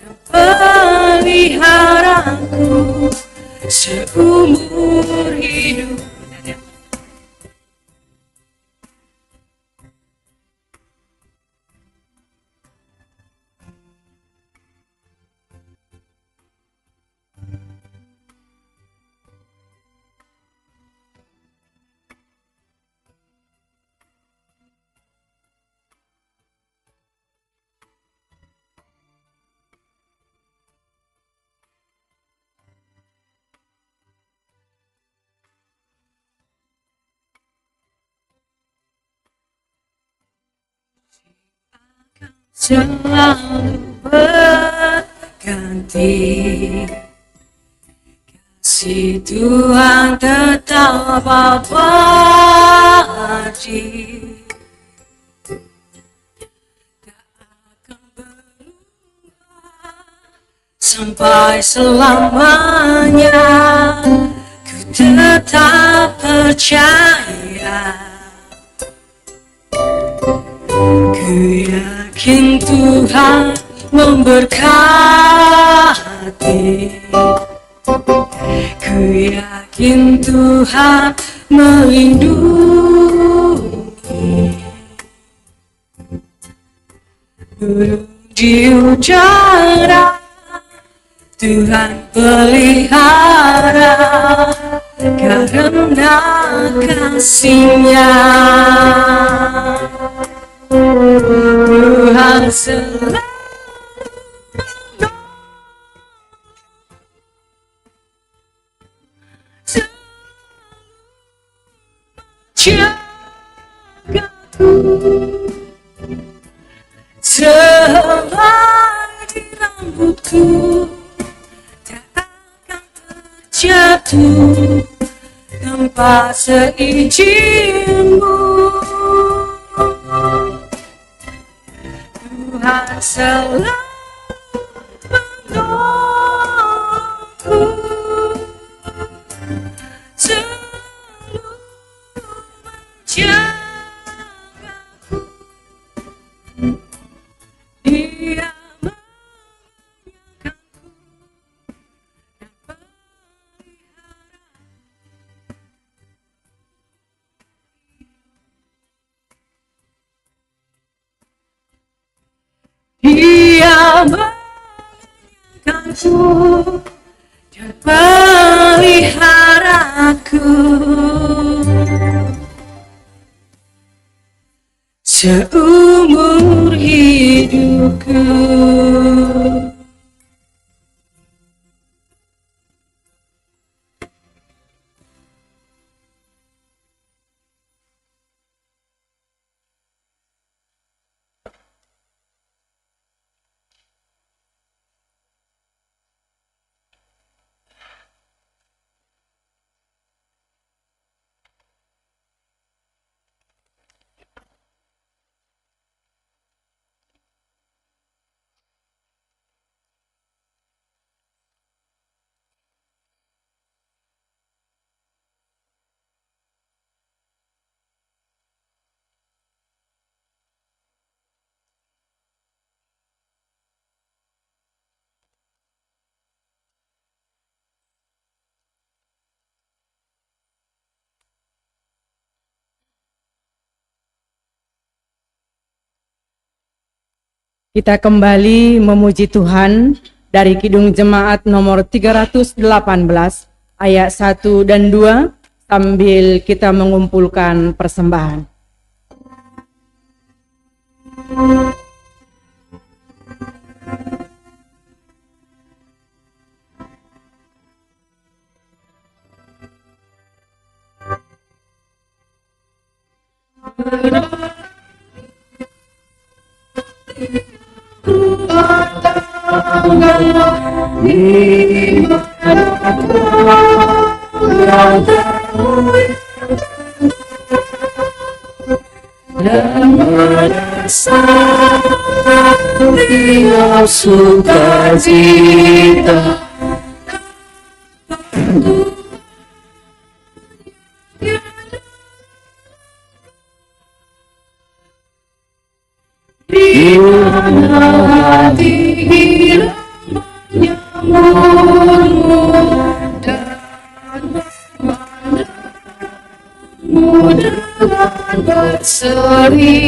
dan peliharaku seumur hidup. Selalu berganti, kasih Tuhan tetap abadi, tak akan berubah sampai selamanya. Ku tetap percaya, ku yakin Tuhan memberkati, ku yakin Tuhan melindungi. Burung di udara Tuhan pelihara, karena kasih-Nya Tuhan selalu jagaku, selai di rambutku tak akan terjatuh tanpa seizin-Mu. Tuhan selalu menolongku, selalu menjagaku. Dia mengenyangkanku dan pelihara. Dia mengenyangkanku dan peliharaku seumur hidupku. Kita kembali memuji Tuhan dari Kidung Jemaat nomor 318 ayat 1 dan 2 sambil kita mengumpulkan persembahan. Sukacita di mana hati hilang menyambutmu dan memandangmu dengan berseri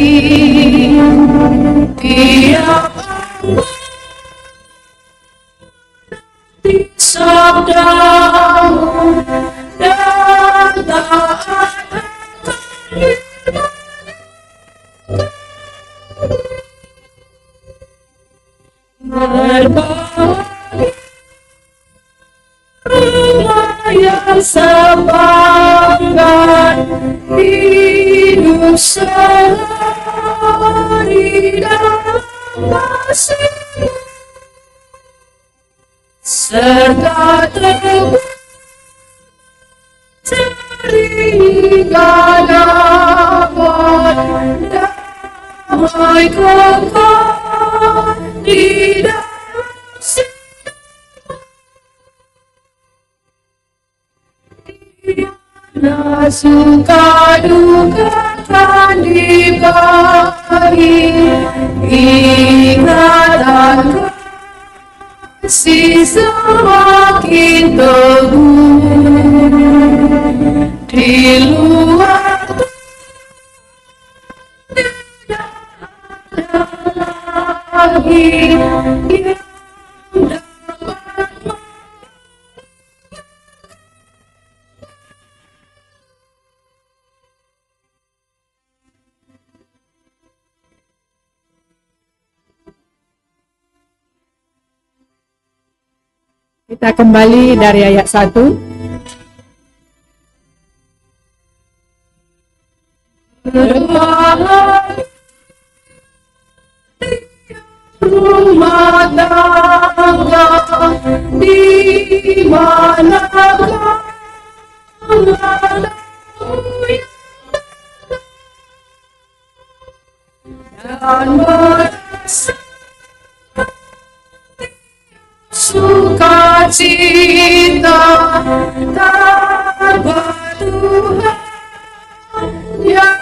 tiap sabdamu dan taat berbagi rumah yang sebanggaan hidup sehari dalam kasih serta sehingga dapat damai kekal di dalam Tiada suka duka kan dibagi ingatan kasih semakin teguh di luar tidak ada lagi yang dapat Kita kembali dari ayat 1. rumah tangga di mana dan merasa sukacita tanpa Tuhan yang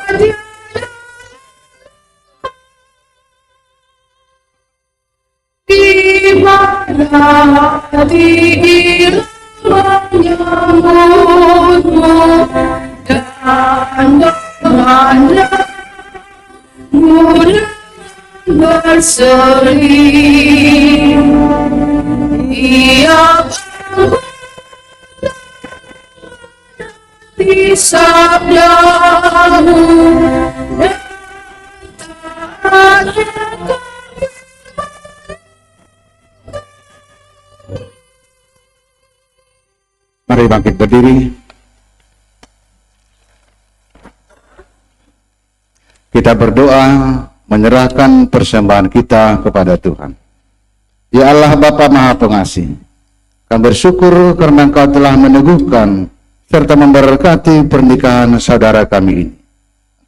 di mana hati hilang menyambutmu dan memandangmu berseri tiap di sabdamu dan taatnya. Mari bangkit berdiri. Kita berdoa menyerahkan persembahan kita kepada Tuhan. Ya Allah Bapa Maha Pengasih, kami bersyukur karena Engkau telah meneguhkan serta memberkati pernikahan saudara kami ini.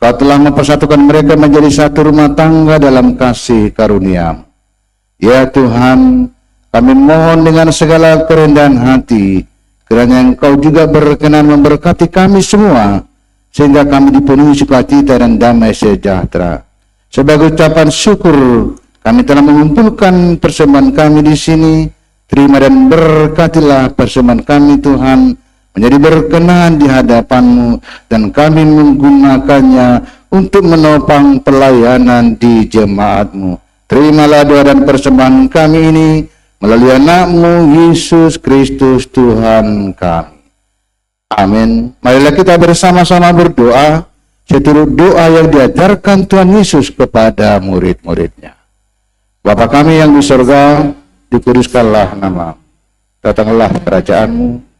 Engkau telah mempersatukan mereka menjadi satu rumah tangga dalam kasih karunia-Mu. Ya Tuhan, kami mohon dengan segala kerendahan hati, kiranya Engkau juga berkenan memberkati kami semua, sehingga kami dipenuhi sukacita dan damai sejahtera. Sebagai ucapan syukur, kami telah mengumpulkan persembahan kami di sini. Terima dan berkatilah persembahan kami Tuhan, menjadi berkenan di hadapan-Mu, dan kami menggunakannya untuk menopang pelayanan di jemaat-Mu. Terimalah doa dan persembahan kami ini melalui anak-Mu Yesus Kristus Tuhan kami. Amin. Marilah kita bersama-sama berdoa seturut doa yang diajarkan Tuhan Yesus kepada murid-muridnya. Bapa kami yang di surga, dikuduskanlah nama-Mu. Datanglah kerajaan-Mu.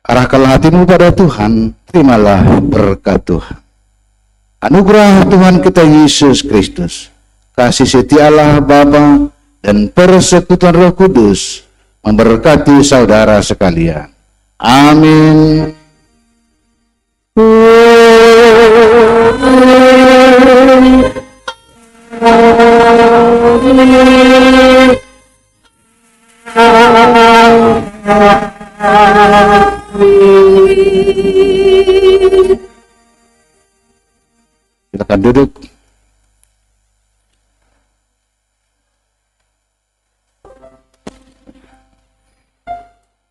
Arahkanlah hatimu pada Tuhan, terimalah berkat Tuhan. Anugerah Tuhan kita Yesus Kristus, kasih setia Allah Bapa dan persekutuan Roh Kudus memberkati saudara sekalian. Amin. Silakan duduk.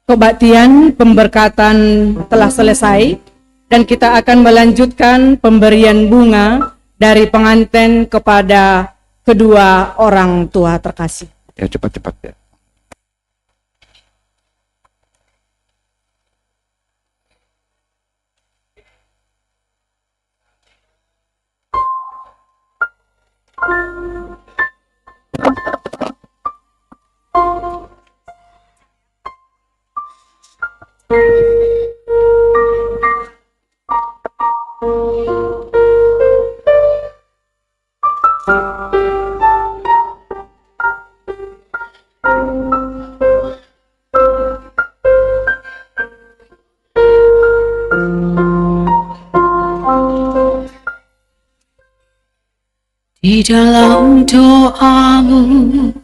Kebaktian pemberkatan telah selesai dan kita akan melanjutkan pemberian bunga dari pengantin kepada kedua orang tua terkasih. Ya, cepat-cepat ya. Di dalam doamu,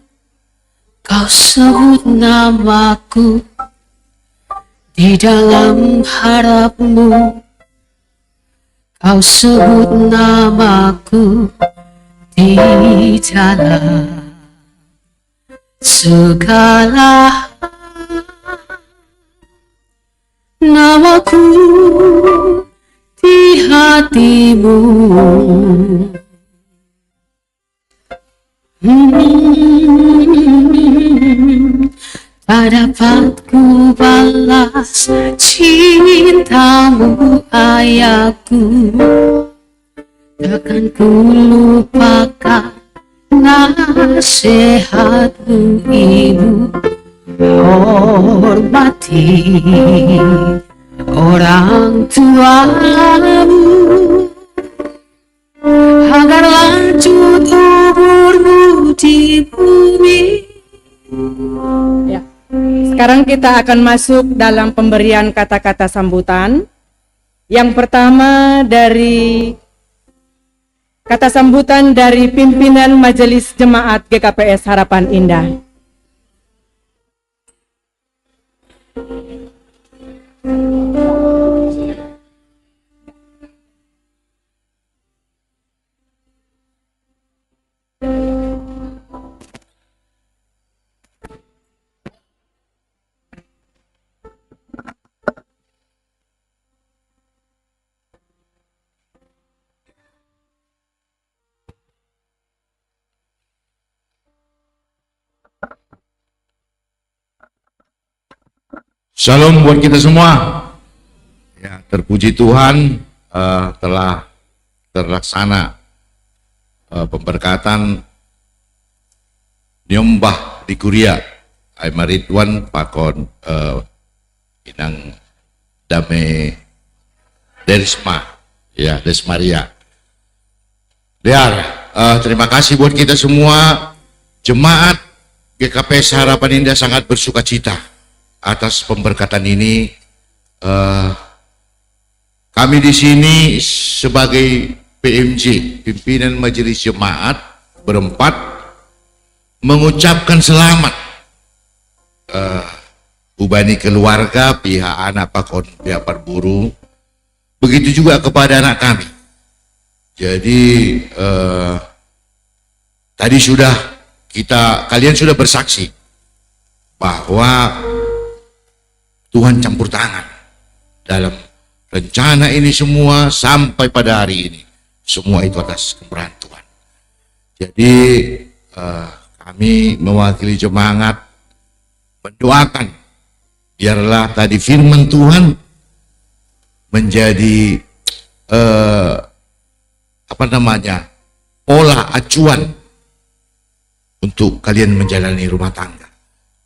kau sebut namaku. Di dalam harapmu, kau sebut namaku. Di dalam segala namaku di hatimu. Tak dapat ku balas cintamu ayahku, takkan ku lupakan nasihatmu ibu. Hormati orang tuamu agar lanjut umurmu di bumi. Ya. Sekarang kita akan masuk dalam pemberian kata-kata sambutan. Yang pertama dari kata sambutan dari pimpinan Majelis Jemaat GKPS Harapan Indah. Shalom buat kita semua. Ya, terpuji Tuhan telah terlaksana pemberkatan nyembah di Kuria. Ai Maridwan pakon inang dame Desma, ya Desmaria. Terima kasih buat kita semua. Jemaat GKPS Harapan Indah sangat bersuka cita atas pemberkatan ini. Kami di sini sebagai PMJ, pimpinan Majelis Jemaat berempat, mengucapkan selamat ubani keluarga, pihak anak pakon, pihak berburu, begitu juga kepada anak kami. Jadi tadi kalian sudah bersaksi bahwa Tuhan campur tangan dalam rencana ini semua sampai pada hari ini. Semua itu atas kemurahan Tuhan. Jadi kami mewakili jemaat mendoakan biarlah tadi firman Tuhan menjadi pola acuan untuk kalian menjalani rumah tangga.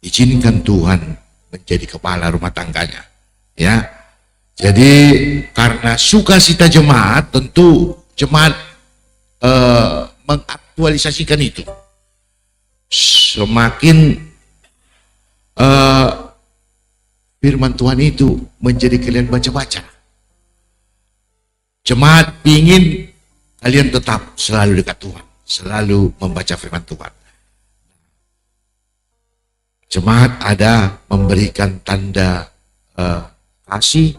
Izinkan Tuhan menjadi kepala rumah tangganya, ya. Jadi karena sukacita jemaat, tentu jemaat mengaktualisasikan itu. Semakin firman Tuhan itu menjadi kalian baca-baca. Jemaat ingin kalian tetap selalu dekat Tuhan, selalu membaca firman Tuhan. Jemaat ada memberikan tanda kasih,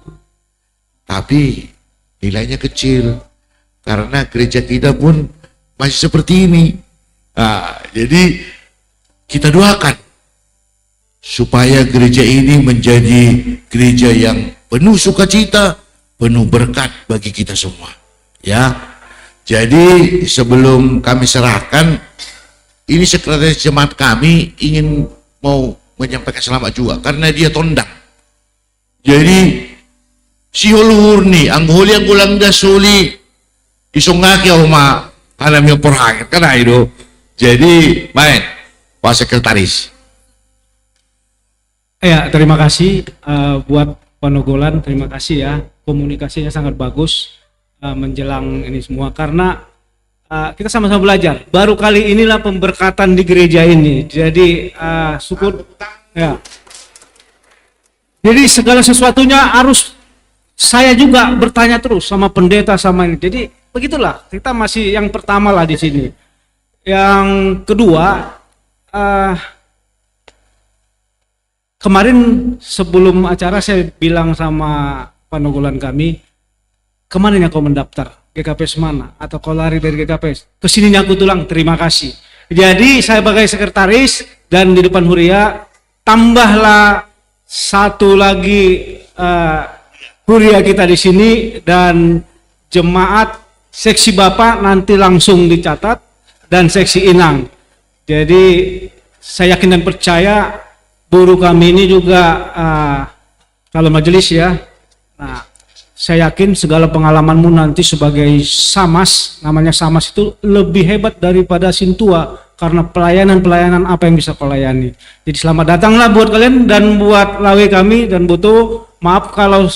tapi nilainya kecil karena gereja kita pun masih seperti ini. Jadi kita doakan supaya gereja ini menjadi gereja yang penuh sukacita, penuh berkat bagi kita semua. Ya, jadi sebelum kami serahkan, ini sekretaris jemaat kami ingin mau menyampaikan selamat juga karena dia tondang. Jadi si luhur nih, angholi ang gulang dasuli isongaki oma alam yung porhangit ka na itu. Jadi main Pak Sekretaris. Ya, terima kasih buat Panogolan, terima kasih ya, komunikasinya sangat bagus menjelang ini semua karena kita sama-sama belajar. Baru kali inilah pemberkatan di gereja ini. Jadi syukur ya. Jadi segala sesuatunya harus saya juga bertanya terus sama pendeta sama ini. Jadi begitulah, kita masih yang pertama lah di sini. Yang kedua, kemarin sebelum acara saya bilang sama Panogolan kami, kemana yang kau mendaftar? GKPS mana? Atau kau lari dari GKPS? Kesininya aku tulang, terima kasih. Jadi saya sebagai sekretaris dan di depan Huria, tambahlah satu lagi Huria kita di sini dan jemaat seksi Bapak nanti langsung dicatat dan seksi Inang. Jadi saya yakin dan percaya buruh kami ini juga kalau majelis ya. Nah, saya yakin segala pengalamanmu nanti sebagai Samas, namanya Samas itu lebih hebat daripada Sintua karena pelayanan-pelayanan apa yang bisa kau layani. Jadi selamat datanglah buat kalian dan buat lawe kami dan butuh maaf kalau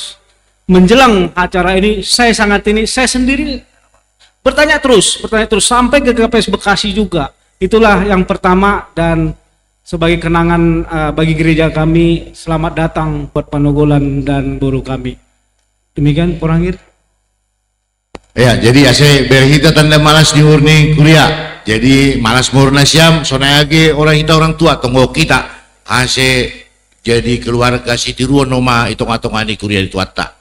menjelang acara ini saya sendiri bertanya terus sampai ke KPS Bekasi juga. Itulah yang pertama dan sebagai kenangan bagi gereja kami, selamat datang buat Panogolan dan buruh kami. Demikian Porangir. Ya, jadi ase berhita tanda malas di urni kuliah. Jadi malas murna siam, sonayage orang tua tunggu kita ase jadi keluarga si tiruan noma itong-atongan di kuliah di tuata.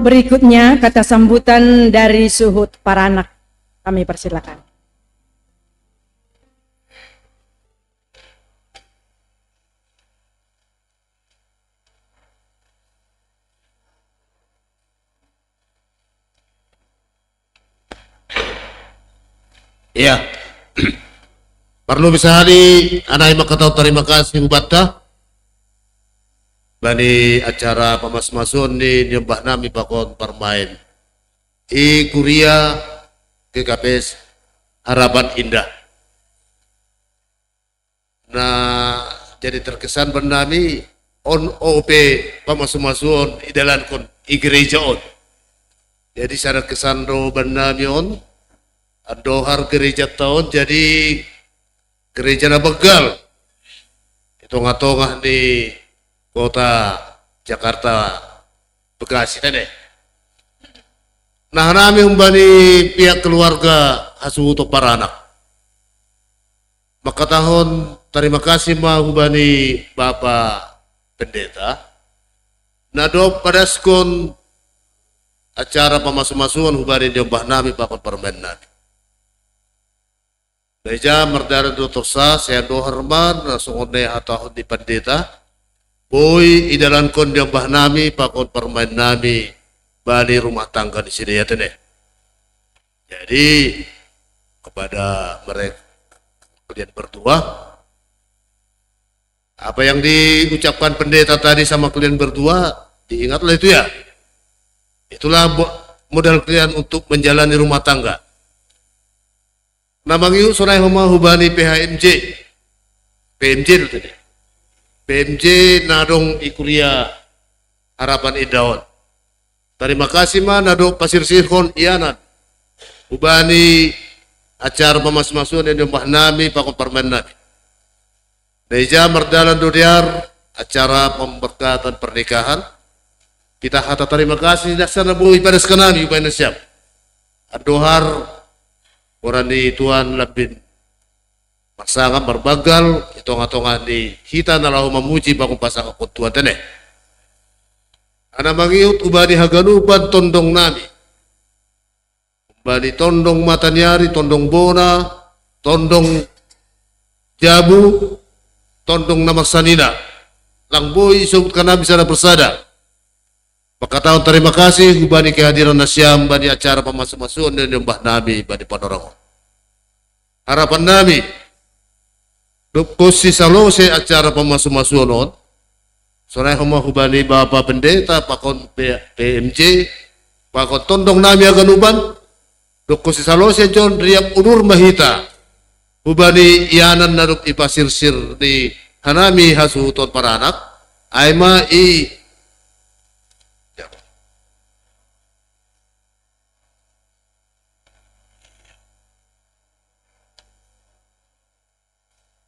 Berikutnya kata sambutan dari Suhud para anak. Kami persilakan. Iya. Perlu bisa hari anak makatau terima kasih ubata. bani acara pamas-masun ni nyembah nami pakon permain i Kuria GKPS Harapan Indah. Nah, jadi terkesan bernami on OP pamas-masun idalan kon i gereja on. Jadi syarat kesan do bernami on adohar gereja tahun jadi gereja na begal itu tengah di kota Jakarta Bekasi tadi. Nah nami umbani pihak keluarga hasuto para anak. Maka tahun terima kasih mah umbani Bapak Pendeta. Nado pada skon acara pemasukan umbani jombah nami pakon permen nami. Beja merdara Dr. Sa, saya doharman, nasungone atau di pendeta. Boy, idalan kon jombah nami, pakon permain nami, bali rumah tangga di sini ya tene. Jadi kepada mereka kalian berdua, apa yang diucapkan pendeta tadi sama kalian berdua, diingatlah itu ya. Itulah modal kalian untuk menjalani rumah tangga. Namang iu sonai homa hubani PHMJ itu tadi. PMJ nadong ikuria Harapan Indah. Terima kasih mah nadong pasir sirkon ianat. Hubani acara pemas-masuan yang nyembah nami pakon permen nami. Deja merdalan dudiar acara pemberkatan pernikahan. Kita kata terima kasih dasar nabu ibadah sekanami ibadah siap. Adohar orang di Tuhan lebih pasangan berbagal hitung-hitungan di kita nalahu memuji bangun pasangan Tuhan teneh. Anak mangiut ubani haganupan tondong nami. Ubani tondong matanyari, tondong bona, tondong jabu, tondong namaksanina. Langboy sebutkan nabi sana bersada. Maka tahun terima kasih ubani kehadiran nasyam bani acara pemasukan dan nyembah nabi bani panorong. Harapan nabi Dukusi salose acara pemasukan sore homa hubani Bapak Pendeta pakon PMJ pakon tondong nami aganuban dukusi salose John riap unur mahita hubani ianan naruk ipasir-sir di hanami hasuton para anak aima i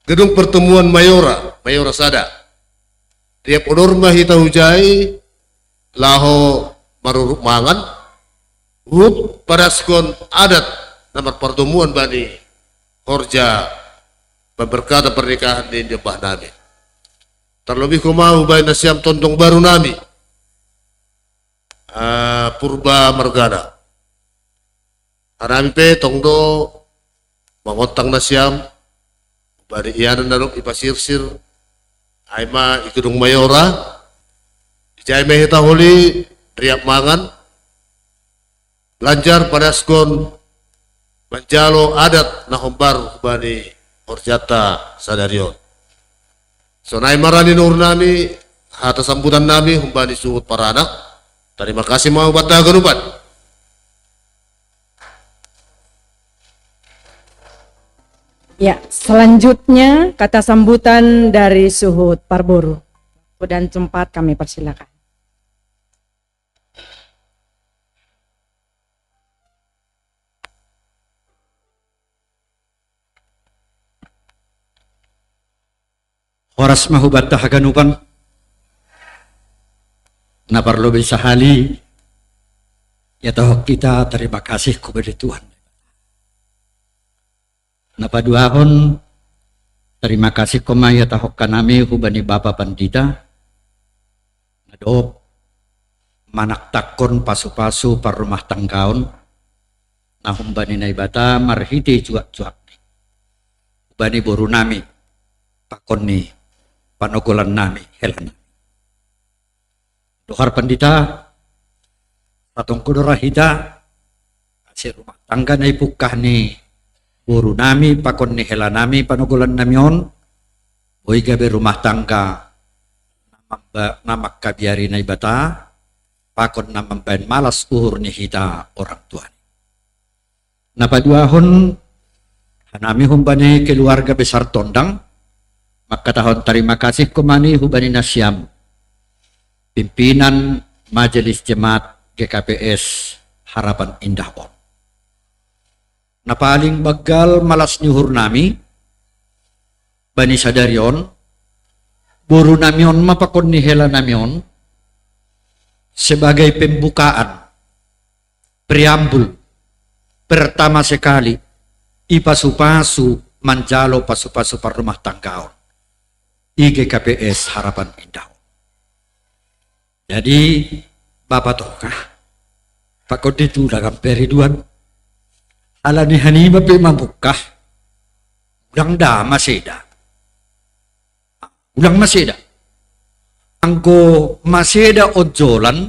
Gedung Pertemuan Mayora Sada. Tiap unur mahita hujai laho maruruk mangan hut pada skon adat nomor pertemuan bani Horja pemberkatan pernikahan di Jembah nami. Terlebih kumau bani nasiam tondong baru nami Purba Margana. Anami pe tongdo mangotang nasiam bari iyanan narok ipasir-sir aima ikudung Mayora ijai mehita holi riap mangan lanjar pada skon menjalo adat nahombar bani Horjata Sadarion sonai marani nur nami hata sambutan nami humbani suhut para anak terima kasih mau bata ganubat. Ya, selanjutnya kata sambutan dari Suhut Parboru. Dan tempat kami persilakan. Horas mahubat tahaganupan na parlo bisahali ya toh kita terima kasih kepada Tuhan. Napaduahon terima kasih komaya tahok kanami hubani Bapak Pandita nadop manak takon pasu-pasu par rumah tanggaon na humbani naibata marhiti cuak-cuak hubani boru nami pakon ni panogolan nami helan dohar Pandita patong kudorahita kasih rumah tangga na ipukah ni buru nami pakon ni hela nami panugulan nami on boy gabe rumah tangga namak kabiari na ibata, pakon na mambayan malas uhur ni hita orang tua. Napaduahon, hanami humbani keluarga besar Tondang, makatahon terima kasih kumani hubani nasyam, pimpinan Majelis Jemaat GKPS Harapan Indah On. Na paling bagal malas nyuhur nami, bani sadarion, buru namion mapakon ni hela namion, sebagai pembukaan, preambul, pertama sekali, ipasu-pasu manjalo pasu-pasu par rumah tanggaon, IGKPS Harapan Indah. Jadi, Bapak Tokah, Pak Kodi itu dalam periduan, alani hanima pe mabukah, ulang da maseda. Ulang maseda. Angko maseda ojolan,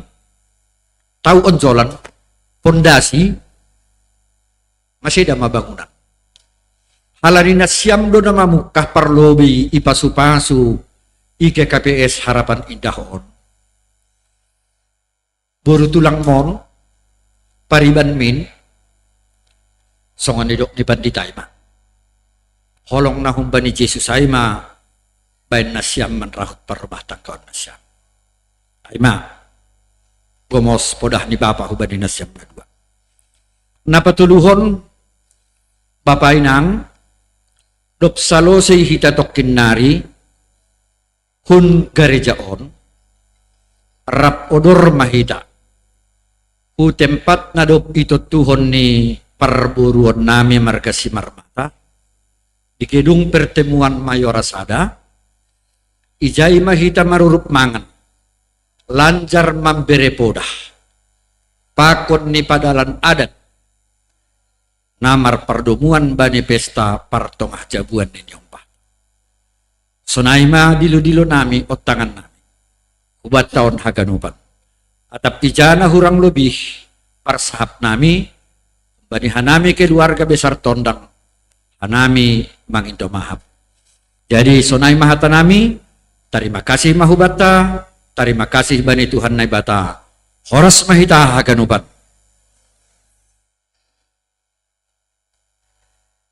tahu ojolan, pondasi, maseda mabangunan. Halani nasyam do na mamukah parlobi ipasu-pasu IGKPS Harapan Indah On. Buru tulang mon, pariban min, songan nidok ni banditay ma. Holong na humba ni Jesus ay ma, bayan na siyam man rahot parumah tangkaon na siyam. Ay ma, gomos podah ni Bapa humba ni na siyam na dua. Napatuluhon, Bapa inang, dopsalo say hitatok kinari, hun garejaon, rap odor mahita. U tempat na dop itutuhon ni perburuan nami margasi marmata di gedung pertemuan Mayorasada ijai mahita marurup mangan lanjar mambere podah pakon ni padalan adat namar perdomuan bani pesta partongah jabuan ni nyompah sonaima dilu-dilu nami otangan nami ubat tahun haganupan atap ijana hurang lebih parsahap nami bani hanami keluarga besar Tondang hanami mangindo mahap jadi sonai mahata nami terima kasih mahubata terima kasih bani Tuhan naibata horas mahita haganuban.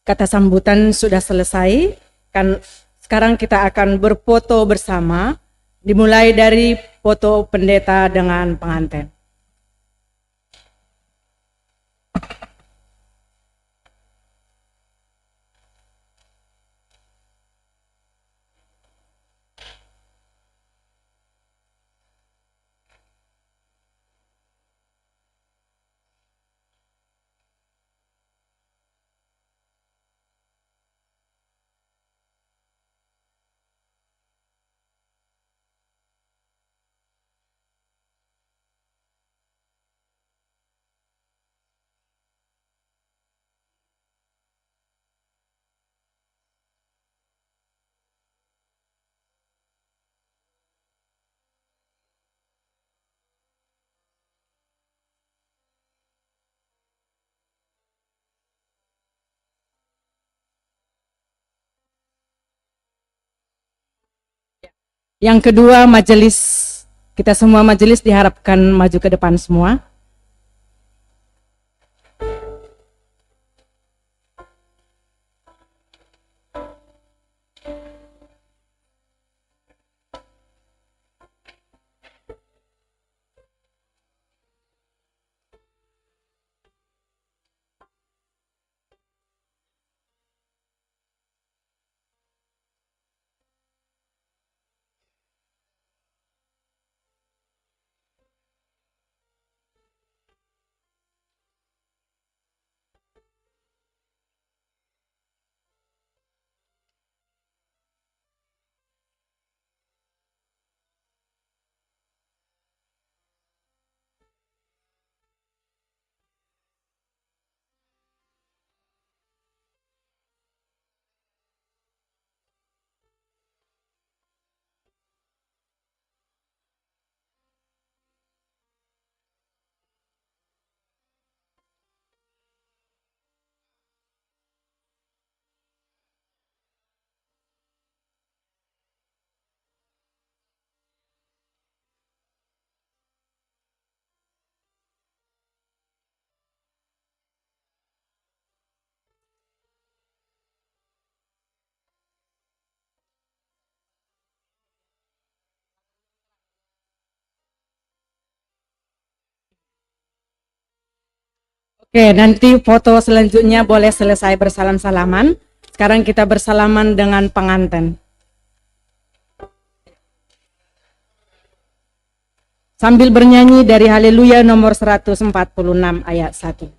Kata sambutan sudah selesai, kan sekarang kita akan berfoto bersama, dimulai dari foto pendeta dengan pengantin. Yang kedua, majelis, kita semua majelis diharapkan maju ke depan semua. Oke, nanti foto selanjutnya boleh selesai bersalam-salaman. Sekarang kita bersalaman dengan pengantin. Sambil bernyanyi dari Haleluya nomor 146 ayat 1.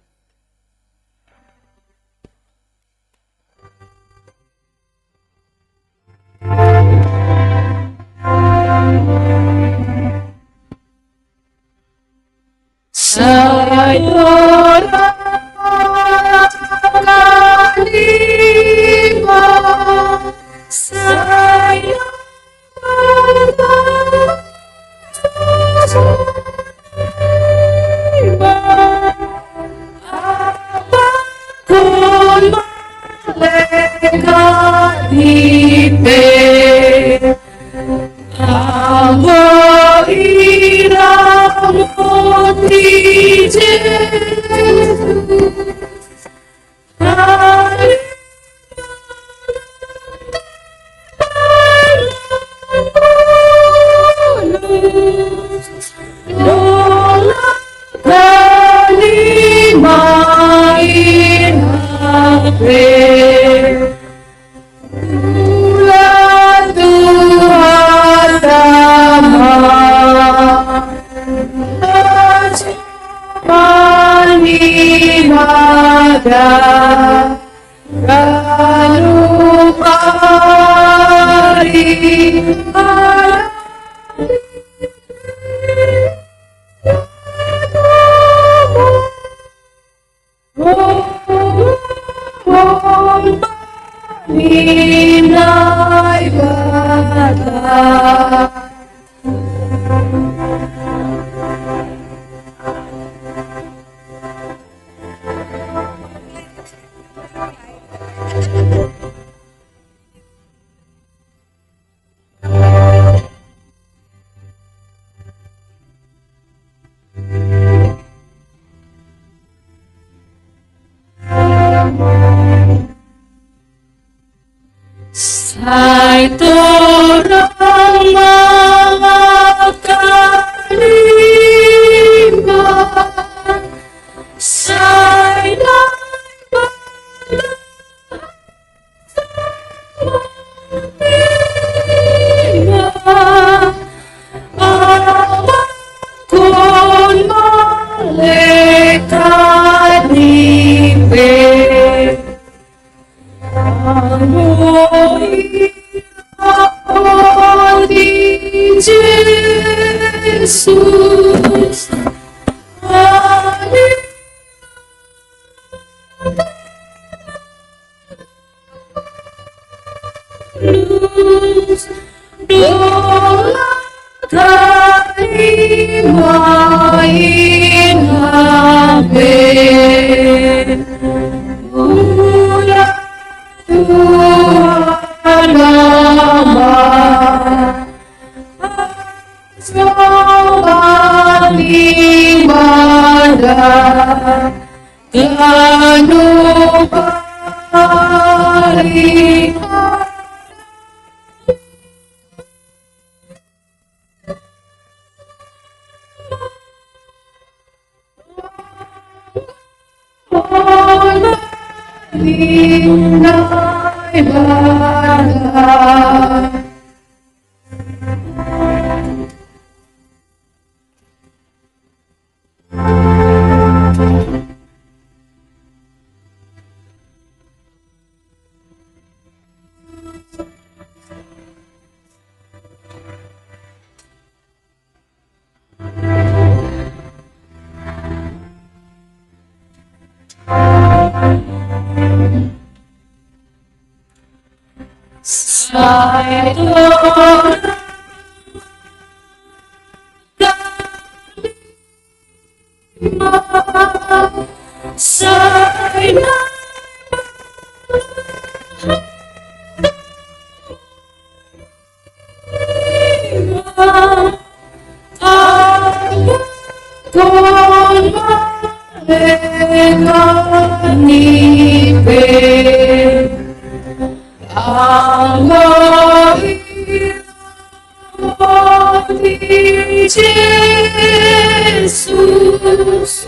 Jesus,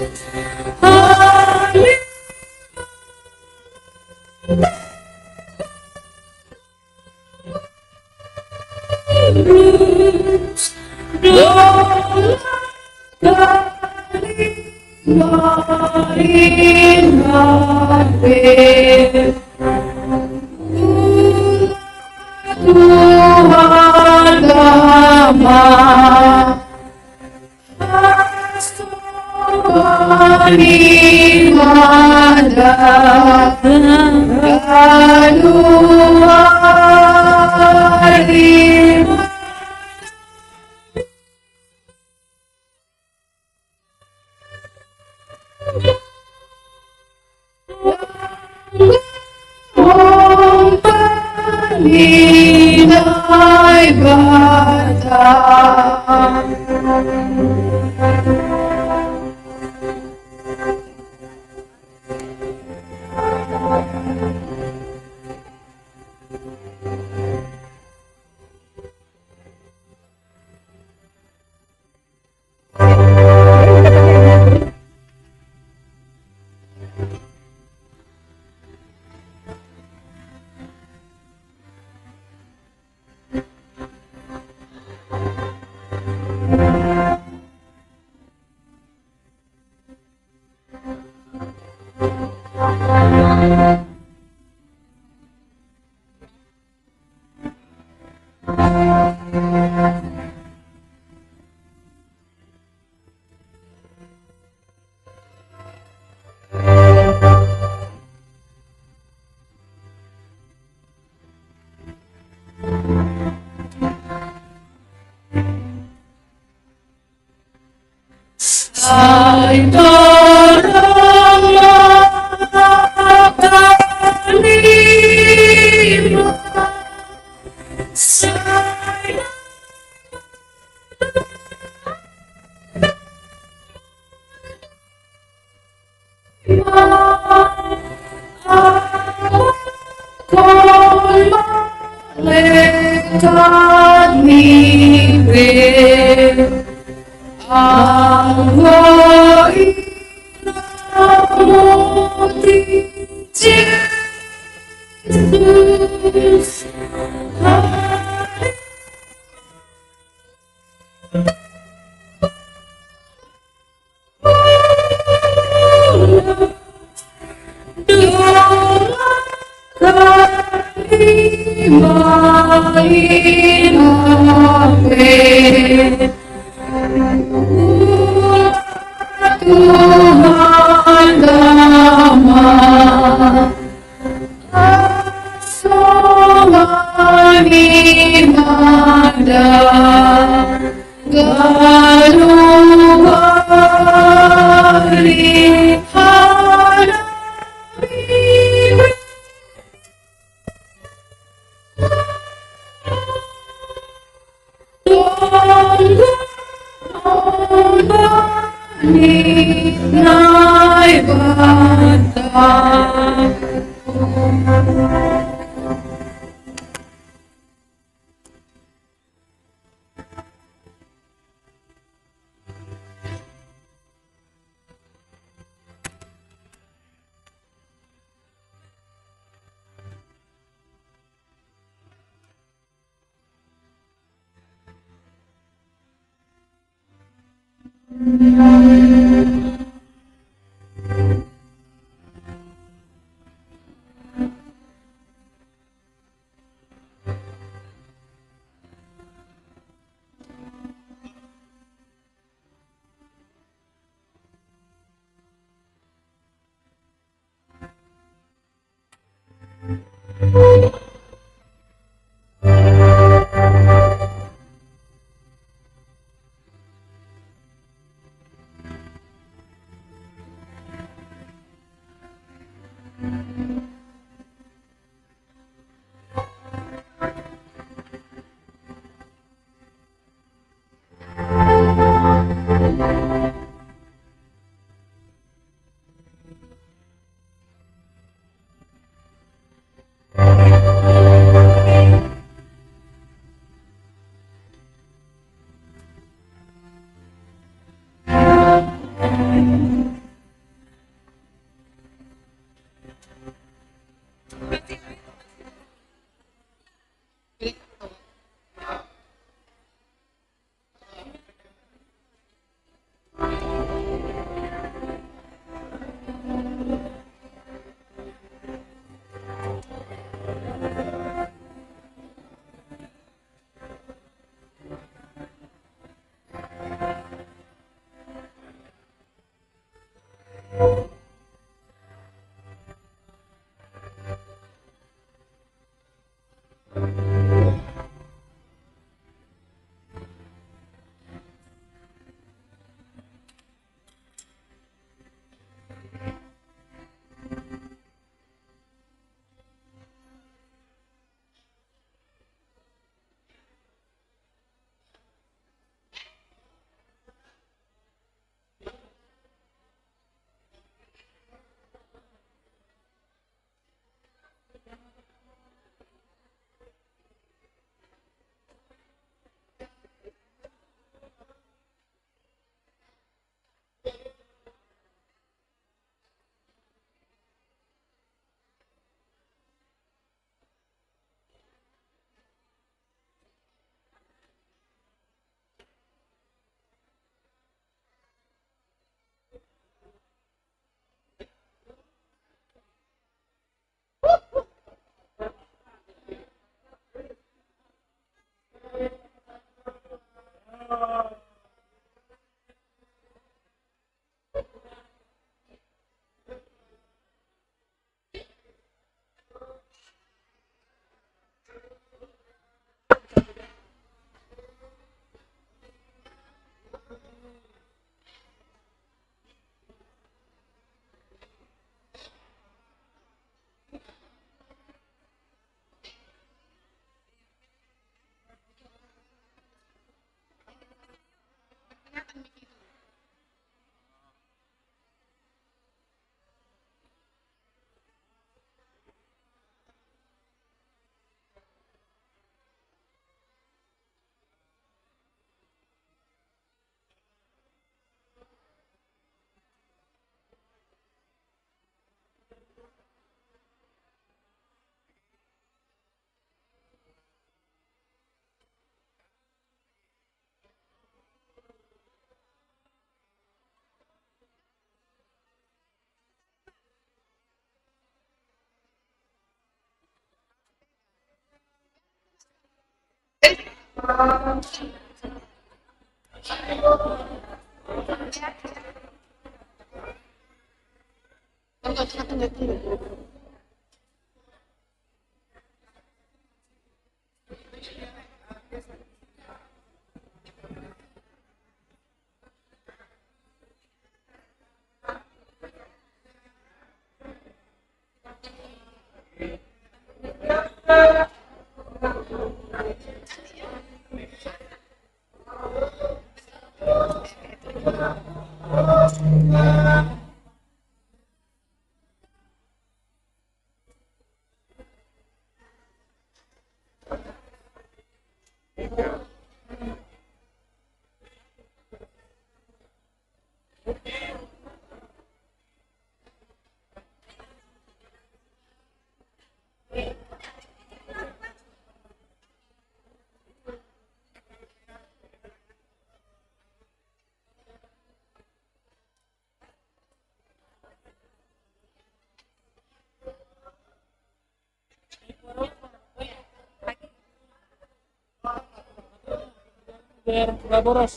Nggak boros.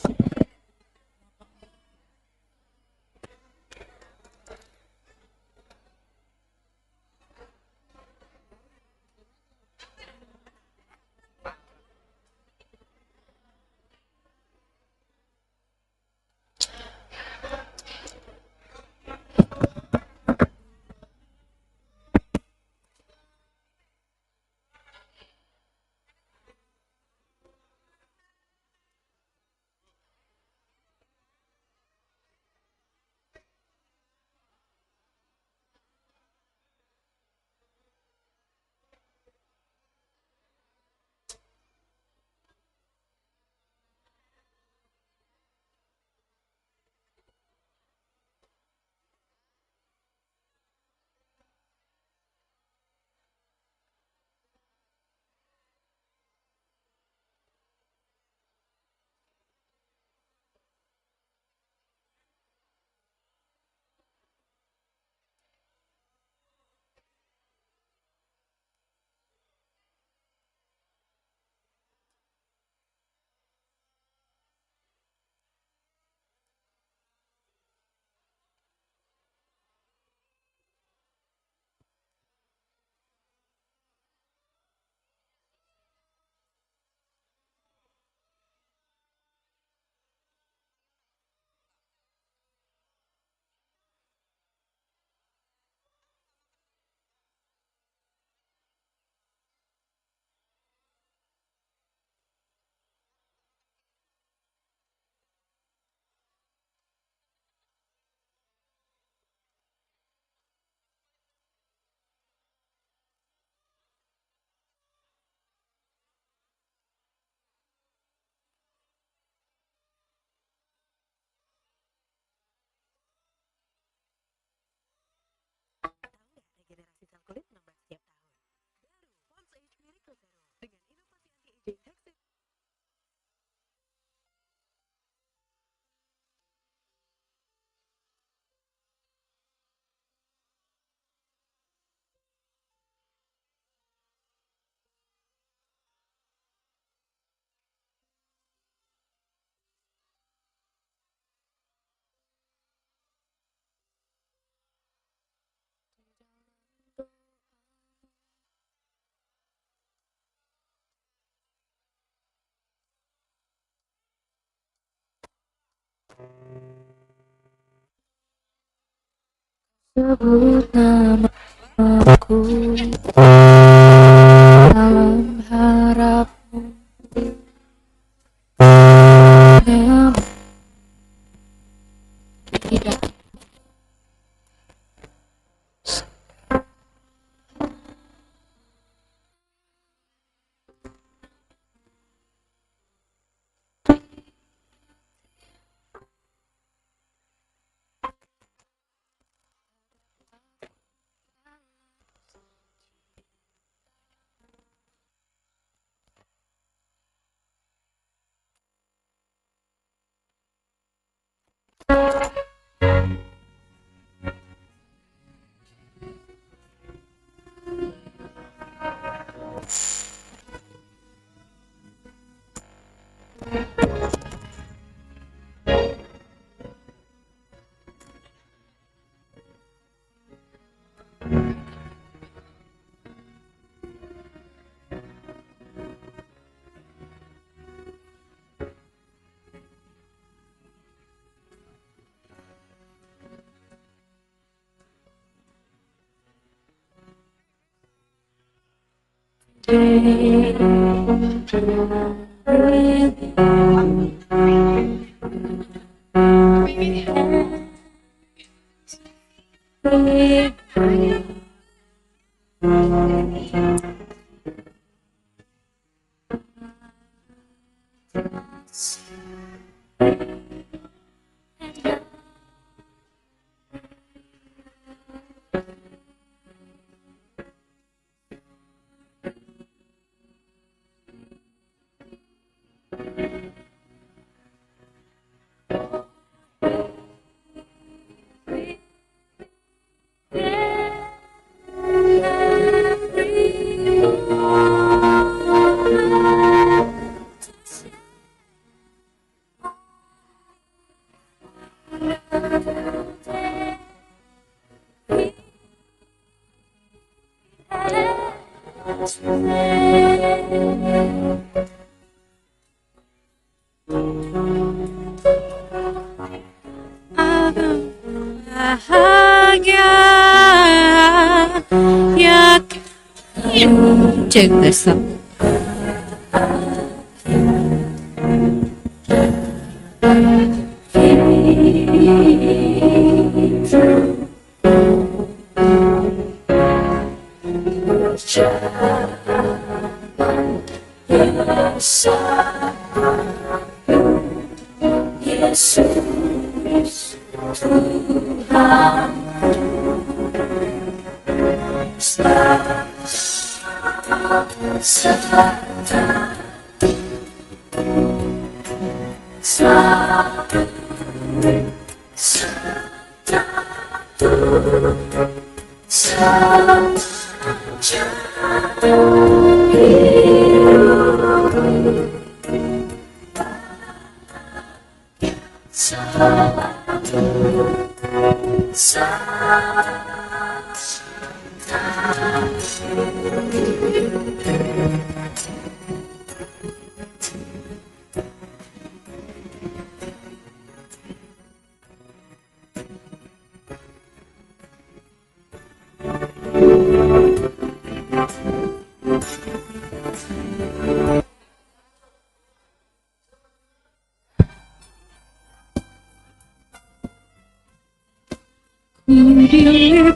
Sebut namaku dalam harapmu. Bahagia yakin. Check this out.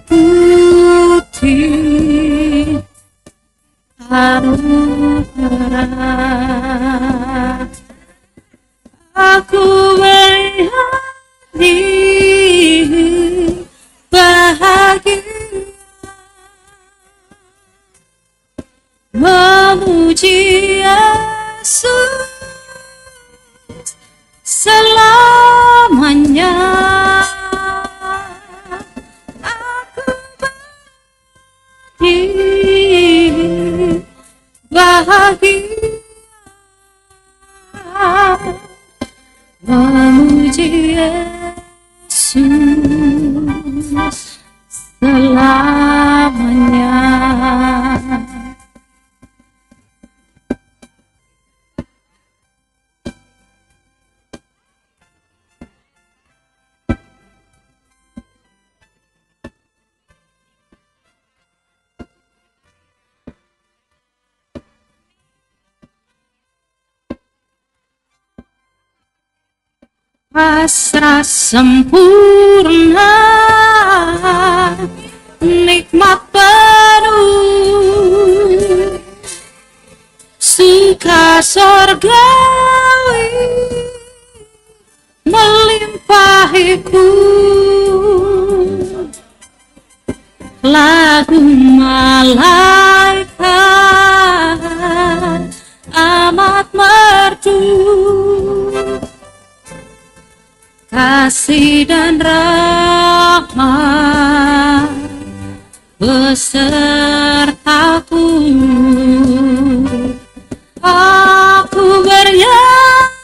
Diliputi anugerah, aku berhati bahagia memuji Yesus selamanya. Bahagia memuji Yesus selamanya. Pasrah sempurna, nikmat penuh, suka sorgawi melimpahiku, lagu malaikat amat merdu, kasih dan rahmat besertaku. Aku bernyanyi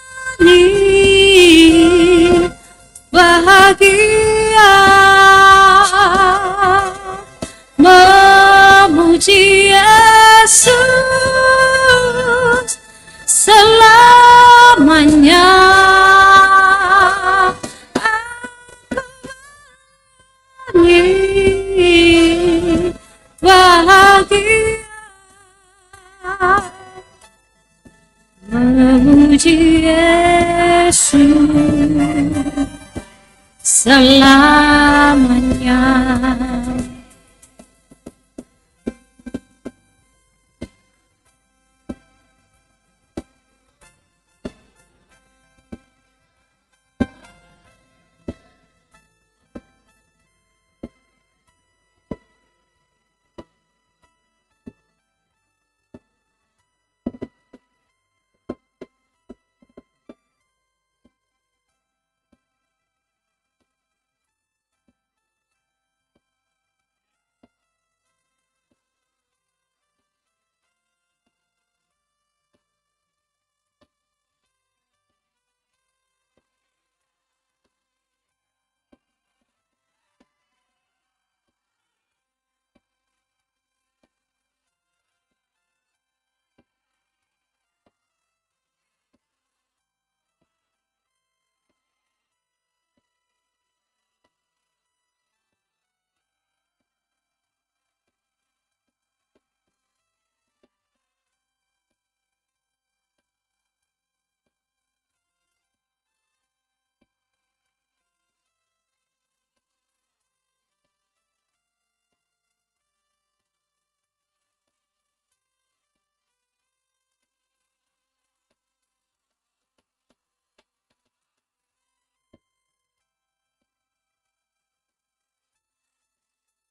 memuji Yesus selamanya.